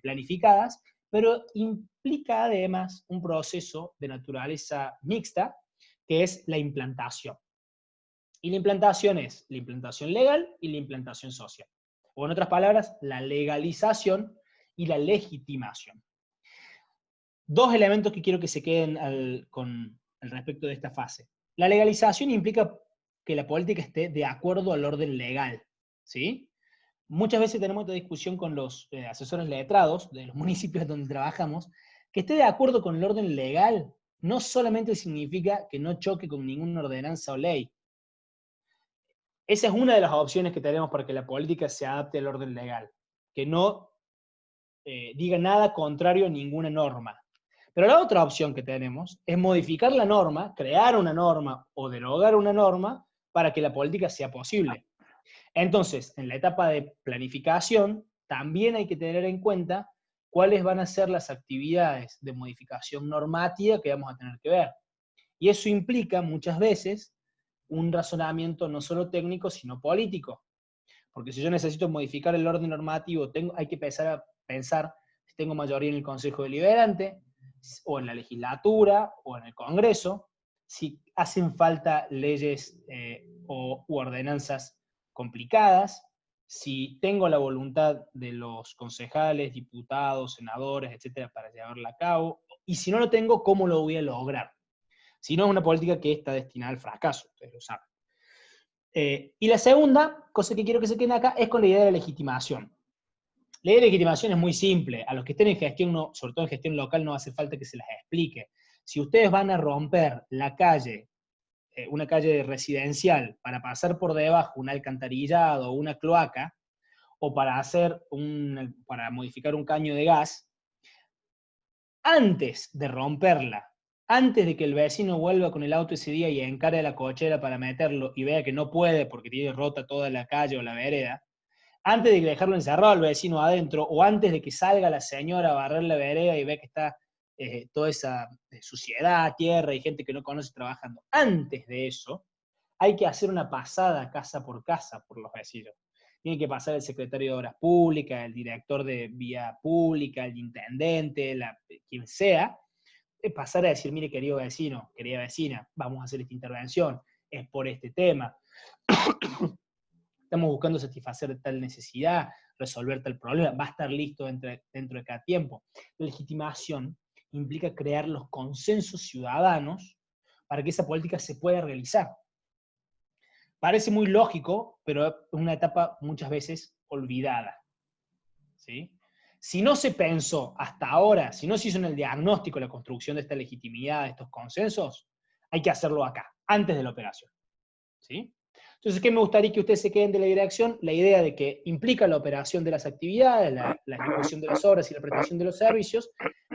planificadas, pero implica además un proceso de naturaleza mixta, que es la implantación. Y la implantación es la implantación legal y la implantación social. O en otras palabras, la legalización y la legitimación. Dos elementos que quiero que se queden con al respecto de esta fase. La legalización implica que la política esté de acuerdo al orden legal, ¿sí? Muchas veces tenemos esta discusión con los asesores letrados de los municipios donde trabajamos, que esté de acuerdo con el orden legal no solamente significa que no choque con ninguna ordenanza o ley. Esa es una de las opciones que tenemos para que la política se adapte al orden legal, que no diga nada contrario a ninguna norma. Pero la otra opción que tenemos es modificar la norma, crear una norma o derogar una norma para que la política sea posible. Entonces, en la etapa de planificación, también hay que tener en cuenta cuáles van a ser las actividades de modificación normativa que vamos a tener que ver. Y eso implica muchas veces un razonamiento no solo técnico, sino político. Porque si yo necesito modificar el orden normativo, hay que empezar a pensar si tengo mayoría en el Consejo Deliberante, o en la legislatura, o en el Congreso, si hacen falta leyes u ordenanzas complicadas, si tengo la voluntad de los concejales, diputados, senadores, etcétera, para llevarla a cabo, y si no lo tengo, ¿cómo lo voy a lograr? Si no, es una política que está destinada al fracaso, ustedes lo saben. Y la segunda cosa que quiero que se quede acá es con la idea de la legitimación. La idea de legitimación es muy simple. A los que estén en gestión, sobre todo en gestión local, no hace falta que se las explique. Si ustedes van a romper la calle, una calle residencial, para pasar por debajo un alcantarillado o una cloaca, o para modificar un caño de gas, antes de romperla, antes de que el vecino vuelva con el auto ese día y encare la cochera para meterlo y vea que no puede porque tiene rota toda la calle o la vereda, antes de dejarlo encerrado al vecino adentro, o antes de que salga la señora a barrer la vereda y vea que está toda esa suciedad, tierra y gente que no conoce trabajando, antes de eso, hay que hacer una pasada casa por los vecinos. Tiene que pasar el secretario de Obras Públicas, el director de Vía Pública, el intendente, quien sea, pasar a decir, mire, querido vecino, querida vecina, vamos a hacer esta intervención, es por este tema. Estamos buscando satisfacer tal necesidad, resolver tal problema, va a estar listo dentro de cada tiempo. La legitimación implica crear los consensos ciudadanos para que esa política se pueda realizar. Parece muy lógico, pero es una etapa muchas veces olvidada. ¿Sí? Si no se pensó hasta ahora, si no se hizo en el diagnóstico la construcción de esta legitimidad, de estos consensos, hay que hacerlo acá, antes de la operación. ¿Sí? Entonces, ¿qué me gustaría que ustedes se queden de la dirección? La idea de que implica la operación de las actividades, la ejecución de las obras y la prestación de los servicios,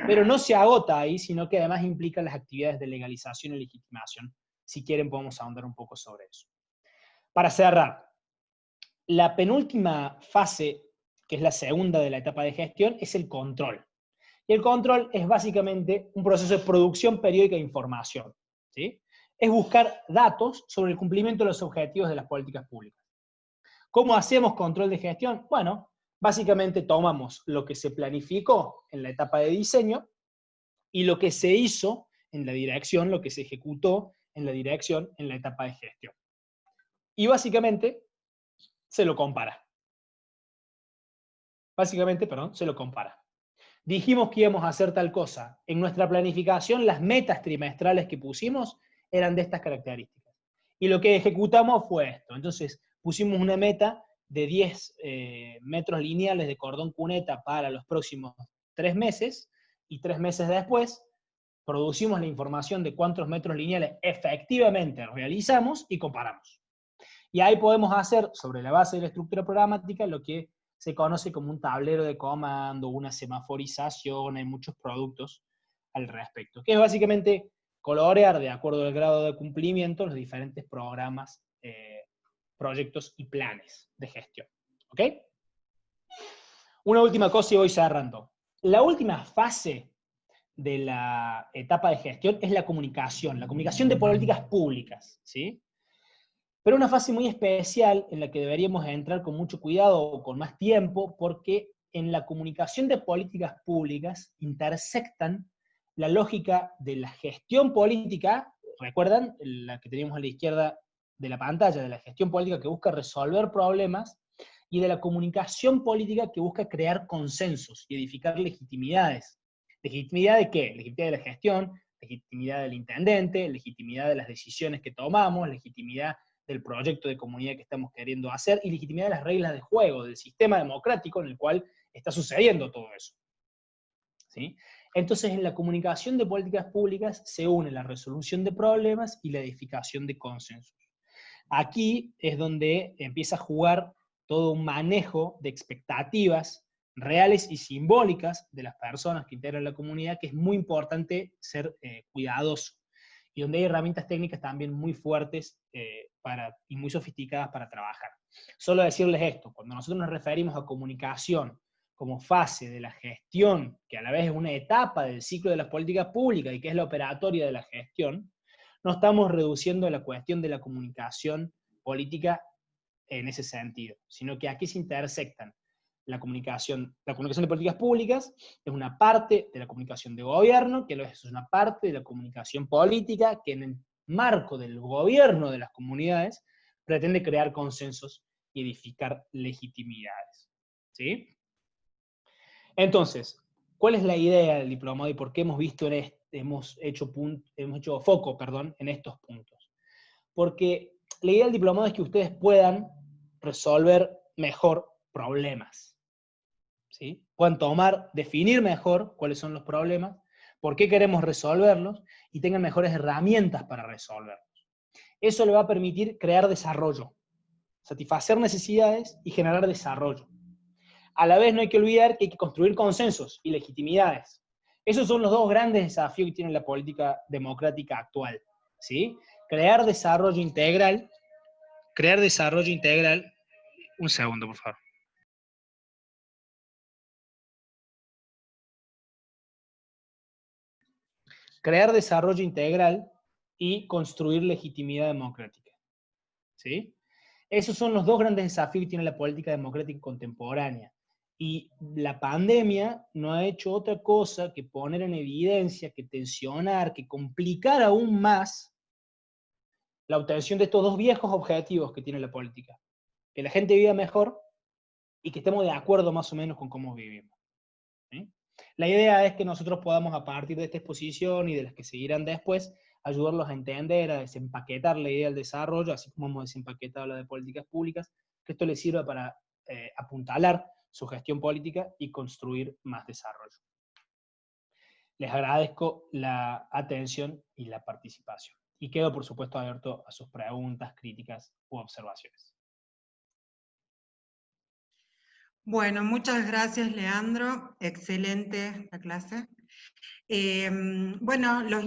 pero no se agota ahí, sino que además implica las actividades de legalización y legitimación. Si quieren, podemos ahondar un poco sobre eso. Para cerrar, la penúltima fase, que es la segunda de la etapa de gestión, es el control. Y el control es básicamente un proceso de producción periódica de información, ¿sí? Es buscar datos sobre el cumplimiento de los objetivos de las políticas públicas. ¿Cómo hacemos control de gestión? Bueno, básicamente tomamos lo que se planificó en la etapa de diseño y lo que se hizo en la dirección, lo que se ejecutó en la dirección en la etapa de gestión. Y básicamente se lo compara. Básicamente, perdón, se lo compara. Dijimos que íbamos a hacer tal cosa. En nuestra planificación, las metas trimestrales que pusimos eran de estas características. Y lo que ejecutamos fue esto. Entonces, pusimos una meta de 10 metros lineales de cordón cuneta para los próximos 3 meses, y 3 meses después producimos la información de cuántos metros lineales efectivamente realizamos y comparamos. Y ahí podemos hacer, sobre la base de la estructura programática, lo que se conoce como un tablero de comando, una semaforización, hay muchos productos al respecto, que es básicamente colorear de acuerdo al grado de cumplimiento los diferentes programas, proyectos y planes de gestión. ¿Ok? Una última cosa y voy cerrando. La última fase de la etapa de gestión es la comunicación de políticas públicas, ¿sí? Pero una fase muy especial en la que deberíamos entrar con mucho cuidado o con más tiempo, porque en la comunicación de políticas públicas intersectan la lógica de la gestión política, ¿recuerdan? La que teníamos a la izquierda de la pantalla, de la gestión política que busca resolver problemas, y de la comunicación política que busca crear consensos y edificar legitimidades. ¿Legitimidad de qué? Legitimidad de la gestión, legitimidad del intendente, legitimidad de las decisiones que tomamos, legitimidad del proyecto de comunidad que estamos queriendo hacer, y legitimidad de las reglas de juego, del sistema democrático en el cual está sucediendo todo eso. ¿Sí? Entonces, en la comunicación de políticas públicas se une la resolución de problemas y la edificación de consensos. Aquí es donde empieza a jugar todo un manejo de expectativas reales y simbólicas de las personas que integran la comunidad, que es muy importante ser cuidadoso, y donde hay herramientas técnicas también muy fuertes y muy sofisticadas para trabajar. Solo decirles esto, cuando nosotros nos referimos a comunicación como fase de la gestión, que a la vez es una etapa del ciclo de las políticas públicas y que es la operatoria de la gestión, no estamos reduciendo la cuestión de la comunicación política en ese sentido, sino que aquí se intersectan la comunicación de políticas públicas, es una parte de la comunicación de gobierno, que es una parte de la comunicación política, que en el marco del gobierno de las comunidades pretende crear consensos y edificar legitimidades. ¿Sí? Entonces, ¿cuál es la idea del diplomado y por qué hemos hecho foco en estos puntos? Porque la idea del diplomado es que ustedes puedan resolver mejor problemas, ¿sí? Puedan definir mejor cuáles son los problemas, por qué queremos resolverlos, y tengan mejores herramientas para resolverlos. Eso le va a permitir crear desarrollo, satisfacer necesidades y generar desarrollo. A la vez no hay que olvidar que hay que construir consensos y legitimidades. Esos son los dos grandes desafíos que tiene la política democrática actual, ¿sí? Crear desarrollo integral, un segundo, por favor. Crear desarrollo integral y construir legitimidad democrática, ¿sí? Esos son los dos grandes desafíos que tiene la política democrática contemporánea. Y la pandemia no ha hecho otra cosa que poner en evidencia, que tensionar, que complicar aún más la obtención de estos dos viejos objetivos que tiene la política. Que la gente viva mejor y que estemos de acuerdo más o menos con cómo vivimos. ¿Sí? La idea es que nosotros podamos, a partir de esta exposición y de las que seguirán después, ayudarlos a entender, a desempaquetar la idea del desarrollo, así como hemos desempaquetado la de políticas públicas, que esto les sirva para apuntalar su gestión política y construir más desarrollo. Les agradezco la atención y la participación. Y quedo, por supuesto, abierto a sus preguntas, críticas u observaciones. Bueno, muchas gracias, Leandro. Excelente la clase. Bueno, los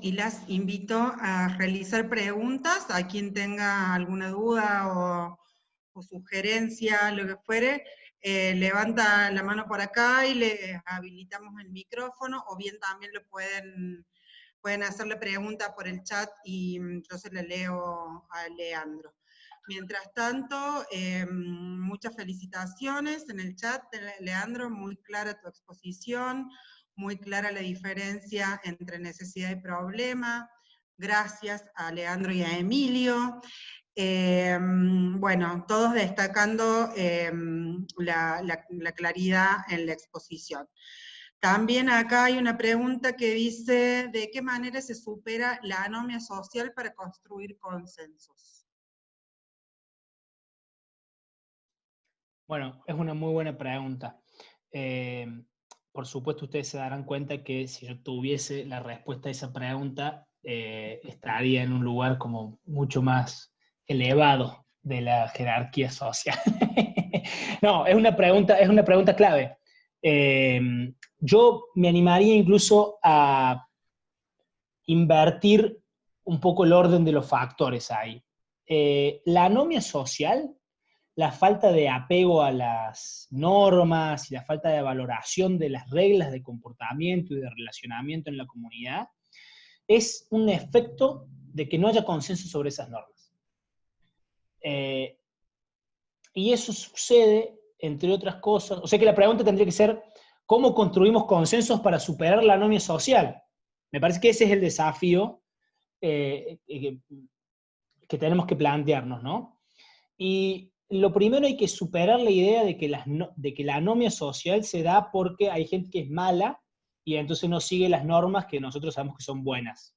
y las invito a realizar preguntas a quien tenga alguna duda o sugerencia, lo que fuere. Levanta la mano por acá y le habilitamos el micrófono, o bien también pueden hacerle pregunta por el chat y yo se la leo a Leandro. Mientras tanto, muchas felicitaciones en el chat, Leandro, muy clara tu exposición, muy clara la diferencia entre necesidad y problema. Gracias a Leandro y a Emilio. Bueno, todos destacando la claridad en la exposición. También acá hay una pregunta que dice, ¿de qué manera se supera la anomia social para construir consensos? Bueno, es una muy buena pregunta. Eh, por supuesto, ustedes se darán cuenta que si yo tuviese la respuesta a esa pregunta, estaría en un lugar como mucho más elevado de la jerarquía social. No, es una pregunta clave. Eh, yo me animaría incluso a invertir un poco el orden de los factores ahí. La anomia social, la falta de apego a las normas y la falta de valoración de las reglas de comportamiento y de relacionamiento en la comunidad, es un efecto de que no haya consenso sobre esas normas. Y eso sucede, entre otras cosas, o sea que la pregunta tendría que ser, ¿cómo construimos consensos para superar la anomia social? Me parece que ese es el desafío eh, que, que tenemos que plantearnos, ¿no? Y lo primero hay que superar la idea de que, de que la anomia social se da porque hay gente que es mala y entonces no sigue las normas que nosotros sabemos que son buenas.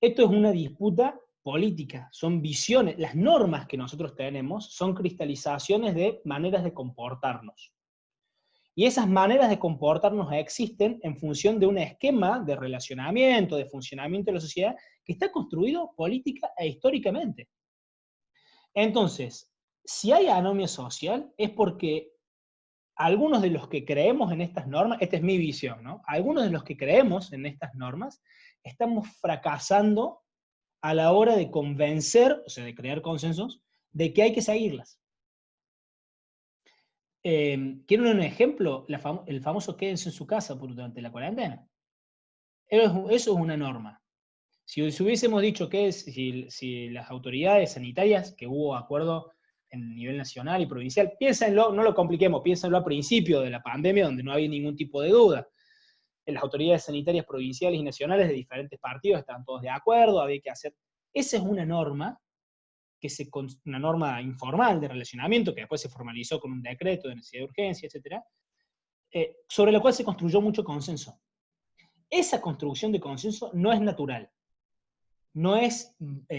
Esto es una disputa política, son visiones, las normas que nosotros tenemos son cristalizaciones de maneras de comportarnos. Y esas maneras de comportarnos existen en función de un esquema de relacionamiento, de funcionamiento de la sociedad, que está construido política e históricamente. Entonces, si hay anomia social, es porque algunos de los que creemos en estas normas, esta es mi visión, ¿no? Algunos de los que creemos en estas normas, estamos fracasando a la hora de convencer, o sea, de crear consensos, de que hay que seguirlas. ¿Quieren un ejemplo? El famoso quédense en su casa durante la cuarentena. Eso es una norma. Si hubiésemos dicho que si las autoridades sanitarias, que hubo acuerdo en nivel nacional y provincial, piénsenlo, no lo compliquemos, piénsenlo a principio de la pandemia, donde no había ningún tipo de duda. Las autoridades sanitarias provinciales y nacionales de diferentes partidos estaban todos de acuerdo, había que hacer. Esa es una norma, una norma informal de relacionamiento, que después se formalizó con un decreto de necesidad de urgencia, etc., sobre la cual se construyó mucho consenso. Esa construcción de consenso no es natural, no es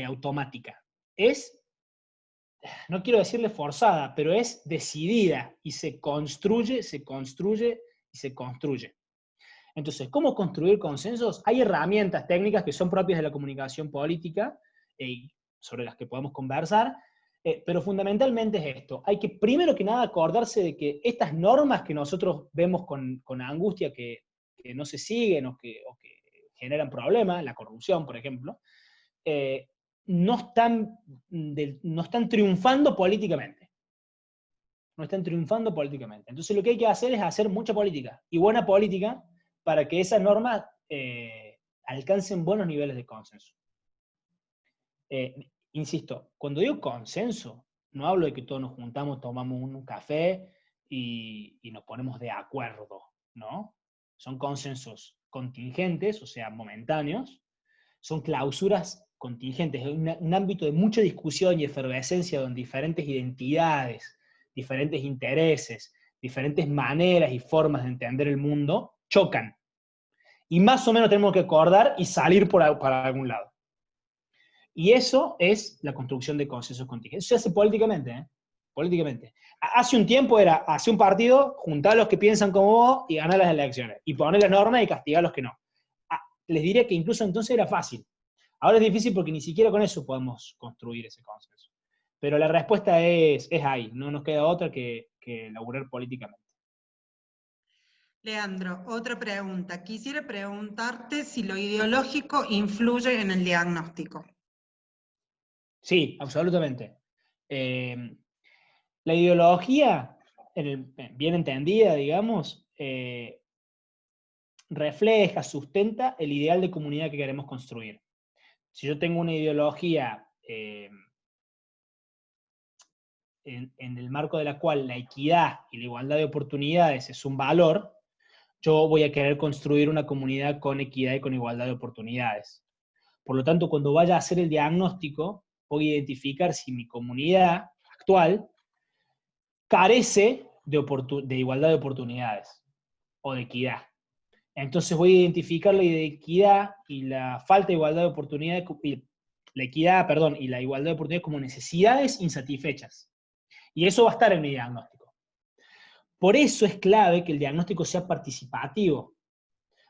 automática, es, no quiero decirle forzada, pero es decidida y se construye y se construye. Entonces, ¿cómo construir consensos? Hay herramientas técnicas que son propias de la comunicación política, sobre las que podemos conversar, pero fundamentalmente es esto. Hay que, primero que nada, acordarse de que estas normas que nosotros vemos con angustia que no se siguen o que generan problemas, la corrupción, por ejemplo, eh, no están triunfando políticamente. No están triunfando políticamente. Entonces lo que hay que hacer es hacer mucha política, y buena política, para que esas normas alcancen buenos niveles de consenso. Insisto, cuando digo consenso, no hablo de que todos nos juntamos, tomamos un café y nos ponemos de acuerdo, ¿no? Son consensos contingentes, o sea, momentáneos, son clausuras contingentes, es un ámbito de mucha discusión y efervescencia donde diferentes identidades, diferentes intereses, diferentes maneras y formas de entender el mundo chocan. Y más o menos tenemos que acordar y salir para algún lado. Y eso es la construcción de consensos contingentes. Eso se hace políticamente, ¿eh? Políticamente. Hace un tiempo era, hace un partido, juntar a los que piensan como vos y ganar las elecciones. Y poner las normas y castigar a los que no. Les diría que incluso entonces era fácil. Ahora es difícil porque ni siquiera con eso podemos construir ese consenso. Pero la respuesta es ahí. No nos queda otra que laburar políticamente. Leandro, otra pregunta. Quisiera preguntarte si lo ideológico influye en el diagnóstico. Sí, absolutamente. La ideología, bien entendida, digamos, refleja, sustenta el ideal de comunidad que queremos construir. Si yo tengo una ideología en el marco de la cual la equidad y la igualdad de oportunidades es un valor, yo voy a querer construir una comunidad con equidad y con igualdad de oportunidades. Por lo tanto, cuando vaya a hacer el diagnóstico, voy a identificar si mi comunidad actual carece de igualdad de oportunidades o de equidad. Entonces voy a identificar la equidad y la falta de igualdad de oportunidades, la equidad, perdón, y la igualdad de oportunidades como necesidades insatisfechas. Y eso va a estar en mi diagnóstico. Por eso es clave que el diagnóstico sea participativo.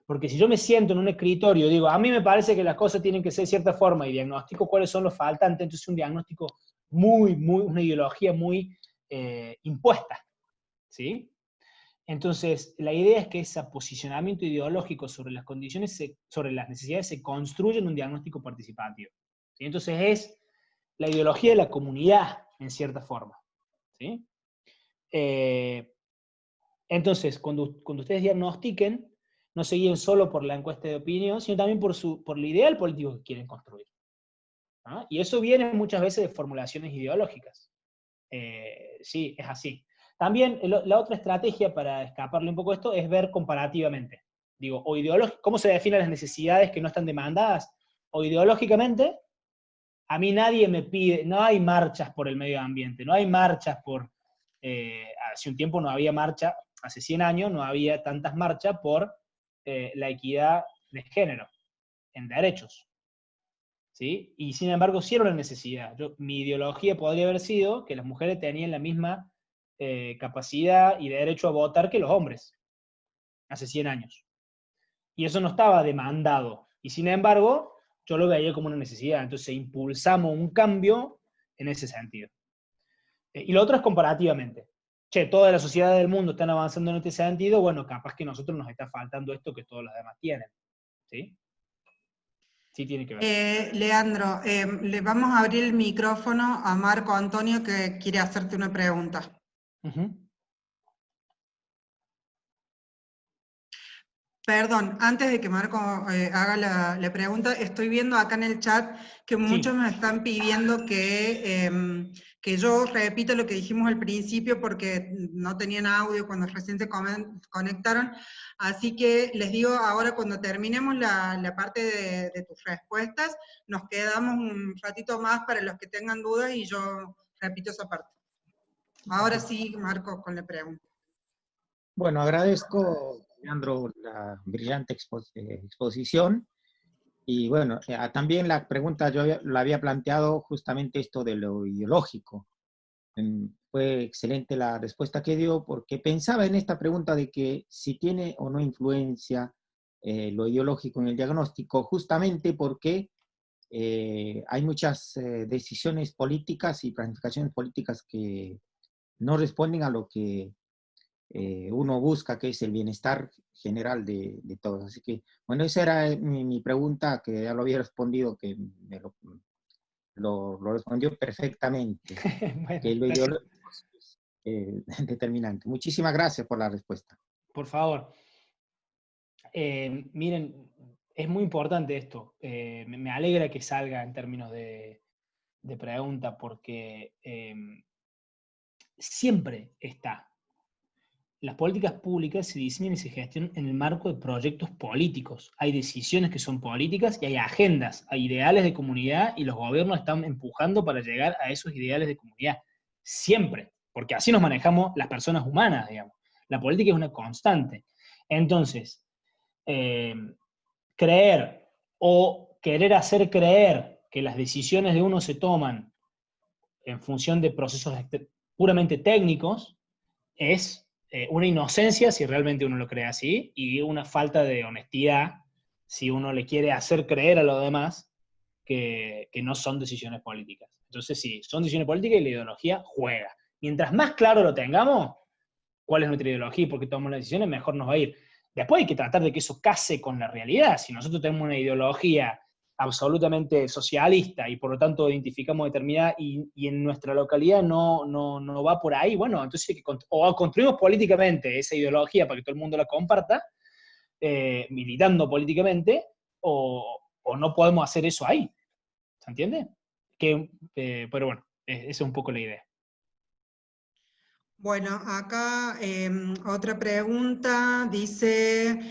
Porque si yo me siento en un escritorio y digo, a mí me parece que las cosas tienen que ser de cierta forma y diagnostico cuáles son los faltantes, entonces es un diagnóstico una ideología muy impuesta, ¿sí? Entonces, la idea es que ese posicionamiento ideológico sobre las condiciones, sobre las necesidades, se construye en un diagnóstico participativo, ¿sí? Entonces es la ideología de la comunidad, en cierta forma, ¿sí? Entonces, cuando ustedes diagnostiquen, no se guíen solo por la encuesta de opinión, sino también por el ideal político que quieren construir, ¿no? Y eso viene muchas veces de formulaciones ideológicas. Sí, es así. También la otra estrategia para escaparle un poco a esto es ver comparativamente. Digo, ¿cómo se definen las necesidades que no están demandadas? O ideológicamente, a mí nadie me pide, no hay marchas por el medio ambiente, no hay marchas hace un tiempo no había marcha, hace 100 años no había tantas marchas por la equidad de género en derechos, ¿sí? Y sin embargo sí era una necesidad. Mi ideología podría haber sido que las mujeres tenían la misma capacidad y derecho a votar que los hombres, hace 100 años. Y eso no estaba demandado. Y sin embargo, yo lo veía como una necesidad. Entonces impulsamos un cambio en ese sentido. Y lo otro es comparativamente. Che, toda la sociedad del mundo están avanzando en este sentido, bueno, capaz que a nosotros nos está faltando esto que todos los demás tienen. ¿Sí? Sí tiene que ver. Leandro, le vamos a abrir el micrófono a Marco Antonio que quiere hacerte una pregunta. Perdón, antes de que Marco haga la pregunta, estoy viendo acá en el chat que muchos Sí. me están pidiendo que yo repita lo que dijimos al principio porque no tenían audio cuando recién se conectaron. Así que les digo, ahora cuando terminemos la parte de tus respuestas, nos quedamos un ratito más para los que tengan dudas y yo repito esa parte. Ahora sí, Marco, con la pregunta. Bueno, agradezco, Leandro, la brillante exposición. Y bueno, también la pregunta yo la había planteado justamente esto de lo ideológico. Fue excelente la respuesta que dio porque pensaba en esta pregunta de que si tiene o no influencia lo ideológico en el diagnóstico, justamente porque hay muchas decisiones políticas y planificaciones políticas que no responden a lo que uno busca, que es el bienestar general de todos. Así que, bueno, esa era mi pregunta, que ya lo había respondido, que me lo respondió perfectamente, Bueno, que lo gracias. ideológico es determinante. Muchísimas gracias por la respuesta. Por favor. Miren, es muy importante esto. Me alegra que salga en términos de pregunta, porque siempre está. Las políticas públicas se diseñan y se gestionan en el marco de proyectos políticos. Hay decisiones que son políticas y hay agendas, hay ideales de comunidad y los gobiernos están empujando para llegar a esos ideales de comunidad. Siempre, porque así nos manejamos las personas humanas, digamos. La política es una constante. Entonces, creer o querer hacer creer que las decisiones de uno se toman en función de procesos puramente técnicos es una inocencia si realmente uno lo cree así y una falta de honestidad si uno le quiere hacer creer a los demás que no son decisiones políticas. Entonces sí, son decisiones políticas y la ideología juega. Mientras más claro lo tengamos, cuál es nuestra ideología y por qué tomamos las decisiones, mejor nos va a ir. Después hay que tratar de que eso case con la realidad. Si nosotros tenemos una ideología absolutamente socialista y por lo tanto identificamos determinada y en nuestra localidad no va por ahí, bueno, entonces hay que, o construimos políticamente esa ideología para que todo el mundo la comparta, militando políticamente, o no podemos hacer eso ahí. ¿Se entiende? Pero bueno, esa es un poco la idea. Bueno, acá otra pregunta dice,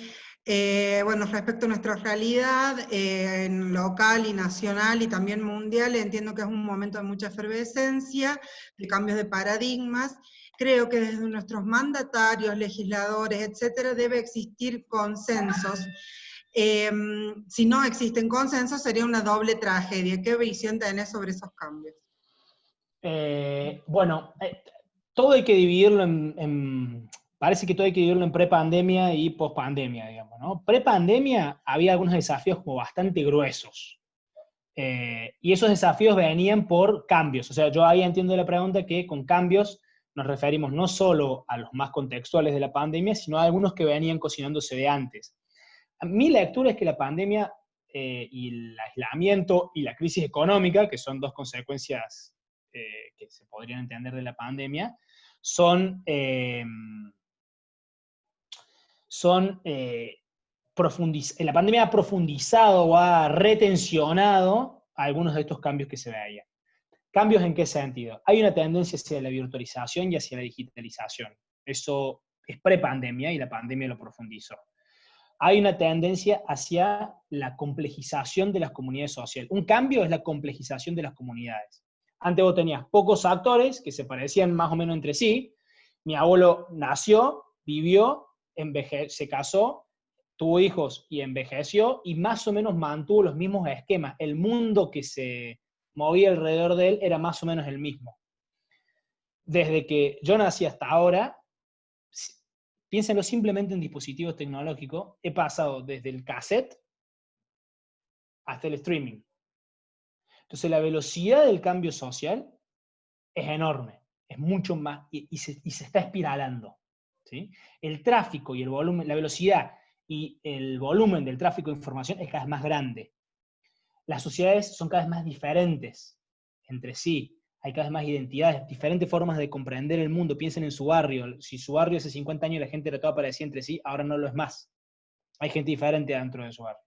Bueno, respecto a nuestra realidad, en local y nacional y también mundial, entiendo que es un momento de mucha efervescencia, de cambios de paradigmas. Creo que desde nuestros mandatarios, legisladores, etcétera, debe existir consensos. Si no existen consensos, sería una doble tragedia. ¿Qué visión tenés sobre esos cambios? Bueno, todo hay que dividirlo parece que todo hay que dividirlo en prepandemia y pospandemia, digamos, ¿no? Prepandemia había algunos desafíos como bastante gruesos. Y esos desafíos venían por cambios. O sea, yo ahí entiendo la pregunta que con cambios nos referimos no solo a los más contextuales de la pandemia, sino a algunos que venían cocinándose de antes. Mi lectura es que la pandemia y el aislamiento y la crisis económica, que son dos consecuencias que se podrían entender de la pandemia, la pandemia ha profundizado o ha retensionado algunos de estos cambios que se veían. ¿Cambios en qué sentido? Hay una tendencia hacia la virtualización y hacia la digitalización. Eso es prepandemia y la pandemia lo profundizó. Hay una tendencia hacia la complejización de las comunidades sociales. Un cambio es la complejización de las comunidades. Antes vos tenías pocos actores que se parecían más o menos entre sí. Mi abuelo nació, vivió, se casó, tuvo hijos y envejeció, y más o menos mantuvo los mismos esquemas. El mundo que se movía alrededor de él era más o menos el mismo. Desde que yo nací hasta ahora, piénsenlo simplemente en dispositivos tecnológicos, he pasado desde el cassette hasta el streaming. Entonces la velocidad del cambio social es enorme, es mucho más, y se está espiralando, ¿sí? El tráfico y el volumen, la velocidad y el volumen del tráfico de información es cada vez más grande. Las sociedades son cada vez más diferentes entre sí, hay cada vez más identidades, diferentes formas de comprender el mundo. Piensen en su barrio. Si su barrio hace 50 años la gente era toda parecida entre sí, ahora no lo es más. Hay gente diferente dentro de su barrio.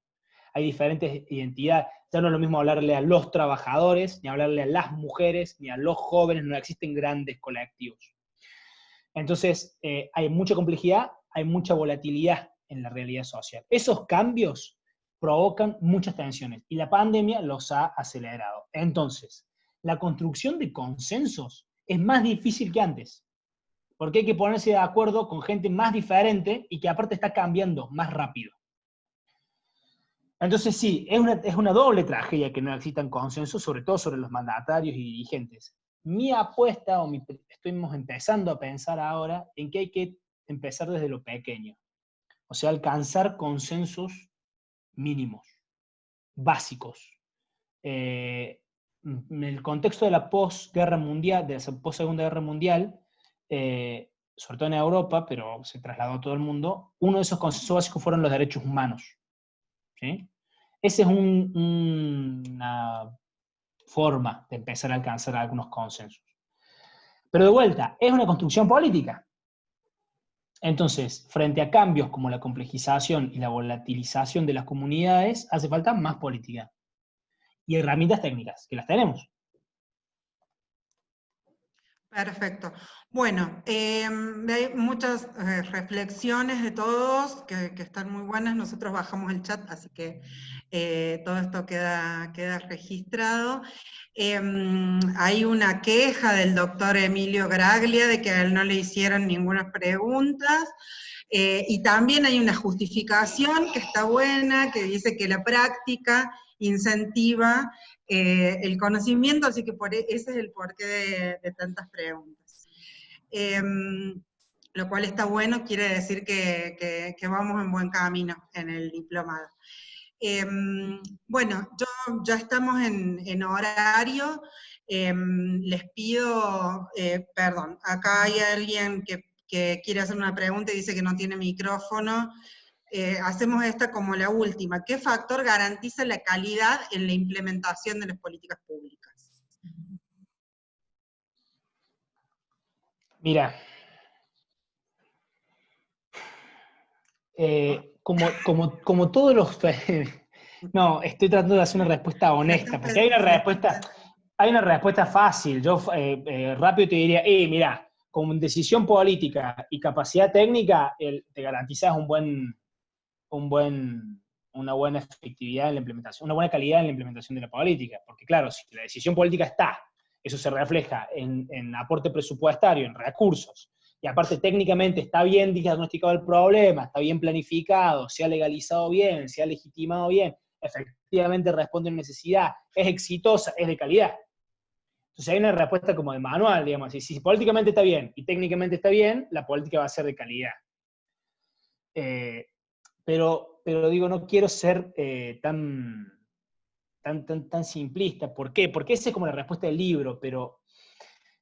Hay diferentes identidades. Ya no es lo mismo hablarle a los trabajadores, ni hablarle a las mujeres, ni a los jóvenes. No existen grandes colectivos. Entonces, hay mucha complejidad, hay mucha volatilidad en la realidad social. Esos cambios provocan muchas tensiones, y la pandemia los ha acelerado. Entonces, la construcción de consensos es más difícil que antes, porque hay que ponerse de acuerdo con gente más diferente y que aparte está cambiando más rápido. Entonces sí, es una doble tragedia que no existan consensos, sobre todo sobre los mandatarios y dirigentes. Mi apuesta, estamos empezando a pensar ahora en que hay que empezar desde lo pequeño. O sea, alcanzar consensos mínimos, básicos. En el contexto de la posguerra mundial, de la post-segunda guerra mundial, sobre todo en Europa, pero se trasladó a todo el mundo, uno de esos consensos básicos fueron los derechos humanos. ¿Sí? Esa es una forma de empezar a alcanzar algunos consensos. Pero de vuelta, es una construcción política. Entonces, frente a cambios como la complejización y la volatilización de las comunidades, hace falta más política. Y herramientas técnicas, que las tenemos. Perfecto. Bueno, hay muchas reflexiones de todos que están muy buenas. Nosotros bajamos el chat, así que todo esto queda registrado. Hay una queja del doctor Emilio Graglia de que a él no le hicieron ninguna preguntas. Y también hay una justificación que está buena, que dice que la práctica incentiva el conocimiento, así que ese es el porqué de tantas preguntas. Lo cual está bueno, quiere decir que vamos en buen camino en el diplomado. Bueno, ya estamos en horario. Les pido, perdón, acá hay alguien que quiere hacer una pregunta y dice que no tiene micrófono. Hacemos esta como la última. ¿Qué factor garantiza la calidad en la implementación de las políticas públicas? Mira, como todos los... No, estoy tratando de hacer una respuesta honesta, porque hay una respuesta fácil. Yo rápido te diría, mira, con decisión política y capacidad técnica, te garantizas un buen una buena efectividad en la implementación, una buena calidad en la implementación de la política. Porque claro, si la decisión política está, eso se refleja en aporte presupuestario, en recursos, y aparte técnicamente está bien diagnosticado el problema, está bien planificado, se ha legalizado bien, se ha legitimado bien, efectivamente responde a una necesidad, es exitosa, es de calidad. Entonces hay una respuesta como de manual, digamos, y si políticamente está bien y técnicamente está bien, la política va a ser de calidad. Pero digo, no quiero ser tan simplista. ¿Por qué? Porque esa es como la respuesta del libro, pero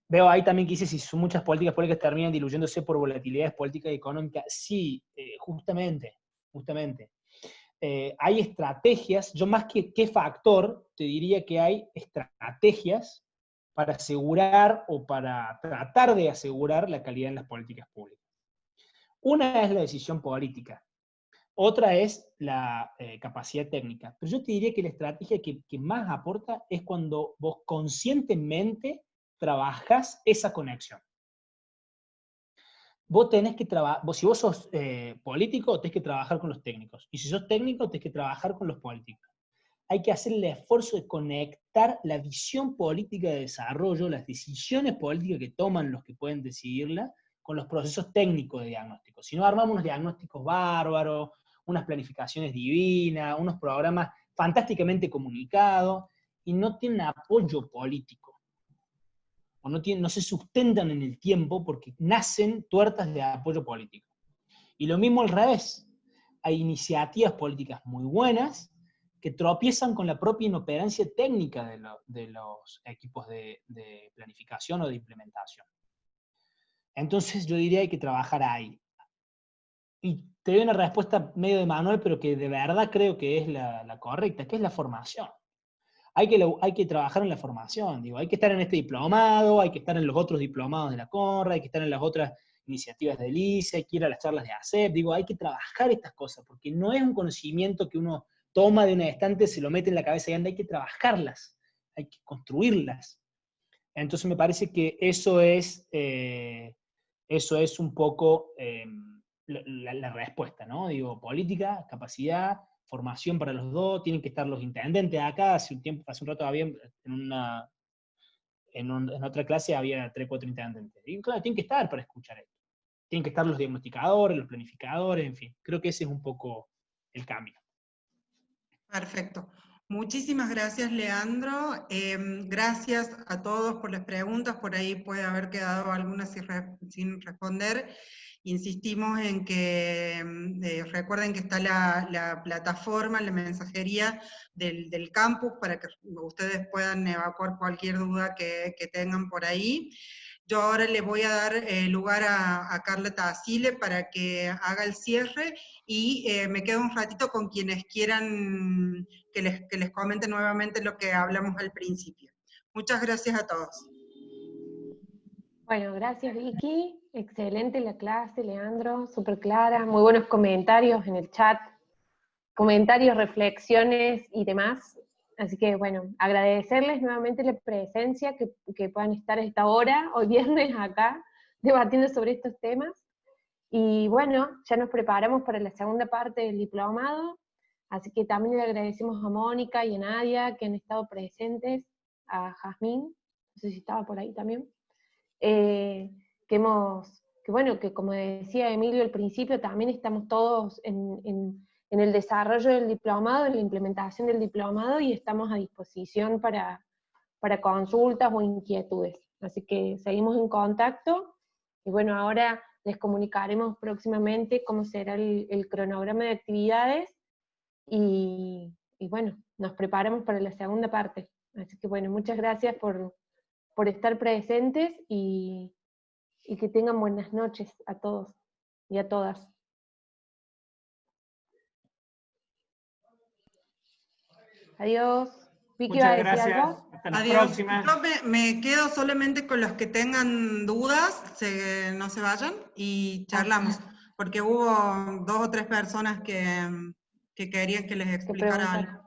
veo ahí también que dice si son muchas políticas públicas terminan diluyéndose por volatilidades políticas y económicas. Sí, justamente. Hay estrategias, yo más que qué factor, te diría que hay estrategias para asegurar o para tratar de asegurar la calidad en las políticas públicas. Una es la decisión política, otra es la capacidad técnica, pero yo te diría que la estrategia que más aporta es cuando vos conscientemente trabajás esa conexión. Vos tenés que trabajar, si vos sos político, tenés que trabajar con los técnicos, y si sos técnico, tenés que trabajar con los políticos. Hay que hacer el esfuerzo de conectar la visión política de desarrollo, las decisiones políticas que toman los que pueden decidirla, con los procesos técnicos de diagnóstico. Si no, armamos unos diagnósticos bárbaros, unas planificaciones divinas, unos programas fantásticamente comunicados, y no tienen apoyo político. O no se sustentan en el tiempo porque nacen tuertas de apoyo político. Y lo mismo al revés. Hay iniciativas políticas muy buenas que tropiezan con la propia inoperancia técnica de los equipos de planificación o de implementación. Entonces yo diría que hay que trabajar ahí. Y te doy una respuesta medio de manual, pero que de verdad creo que es la correcta, que es la formación. Hay que trabajar en la formación, digo, hay que estar en este diplomado, hay que estar en los otros diplomados de la CONRA, hay que estar en las otras iniciativas del ICE, hay que ir a las charlas de ACEP, digo, hay que trabajar estas cosas, porque no es un conocimiento que uno toma de una estante, se lo mete en la cabeza y anda, hay que trabajarlas, hay que construirlas. Entonces me parece que eso es un poco la respuesta, ¿no? Digo, política, capacidad, formación para los dos, tienen que estar los intendentes acá, hace un rato había en otra clase había 3 o 4 intendentes. Y claro, tienen que estar para escuchar esto. Tienen que estar los diagnosticadores, los planificadores, en fin. Creo que ese es un poco el camino. Perfecto. Muchísimas gracias, Leandro. Gracias a todos por las preguntas. Por ahí puede haber quedado algunas sin responder. Insistimos en que recuerden que está la plataforma, la mensajería del campus para que ustedes puedan evacuar cualquier duda que tengan por ahí. Yo ahora le voy a dar lugar a Carla Tassile para que haga el cierre y me quedo un ratito con quienes quieran que les comente nuevamente lo que hablamos al principio. Muchas gracias a todos. Bueno, gracias Vicky, excelente la clase, Leandro, súper clara, muy buenos comentarios en el chat, comentarios, reflexiones y demás. Así que bueno, agradecerles nuevamente la presencia, que puedan estar a esta hora, hoy viernes acá, debatiendo sobre estos temas. Y bueno, ya nos preparamos para la segunda parte del diplomado, así que también le agradecemos a Mónica y a Nadia que han estado presentes, a Jazmín, no sé si estaba por ahí también, que como decía Emilio al principio, también estamos todos en el desarrollo del diplomado, en la implementación del diplomado, y estamos a disposición para consultas o inquietudes. Así que seguimos en contacto, y bueno, ahora les comunicaremos próximamente cómo será el cronograma de actividades, y bueno, nos preparamos para la segunda parte. Así que bueno, muchas gracias por estar presentes, y que tengan buenas noches a todos y a todas. Adiós. Vicky, ¿va a decir algo? Hasta la Adiós. próxima. Yo me quedo solamente con los que tengan dudas, no se vayan y charlamos, porque hubo 2 o 3 personas que querían que les explicara algo.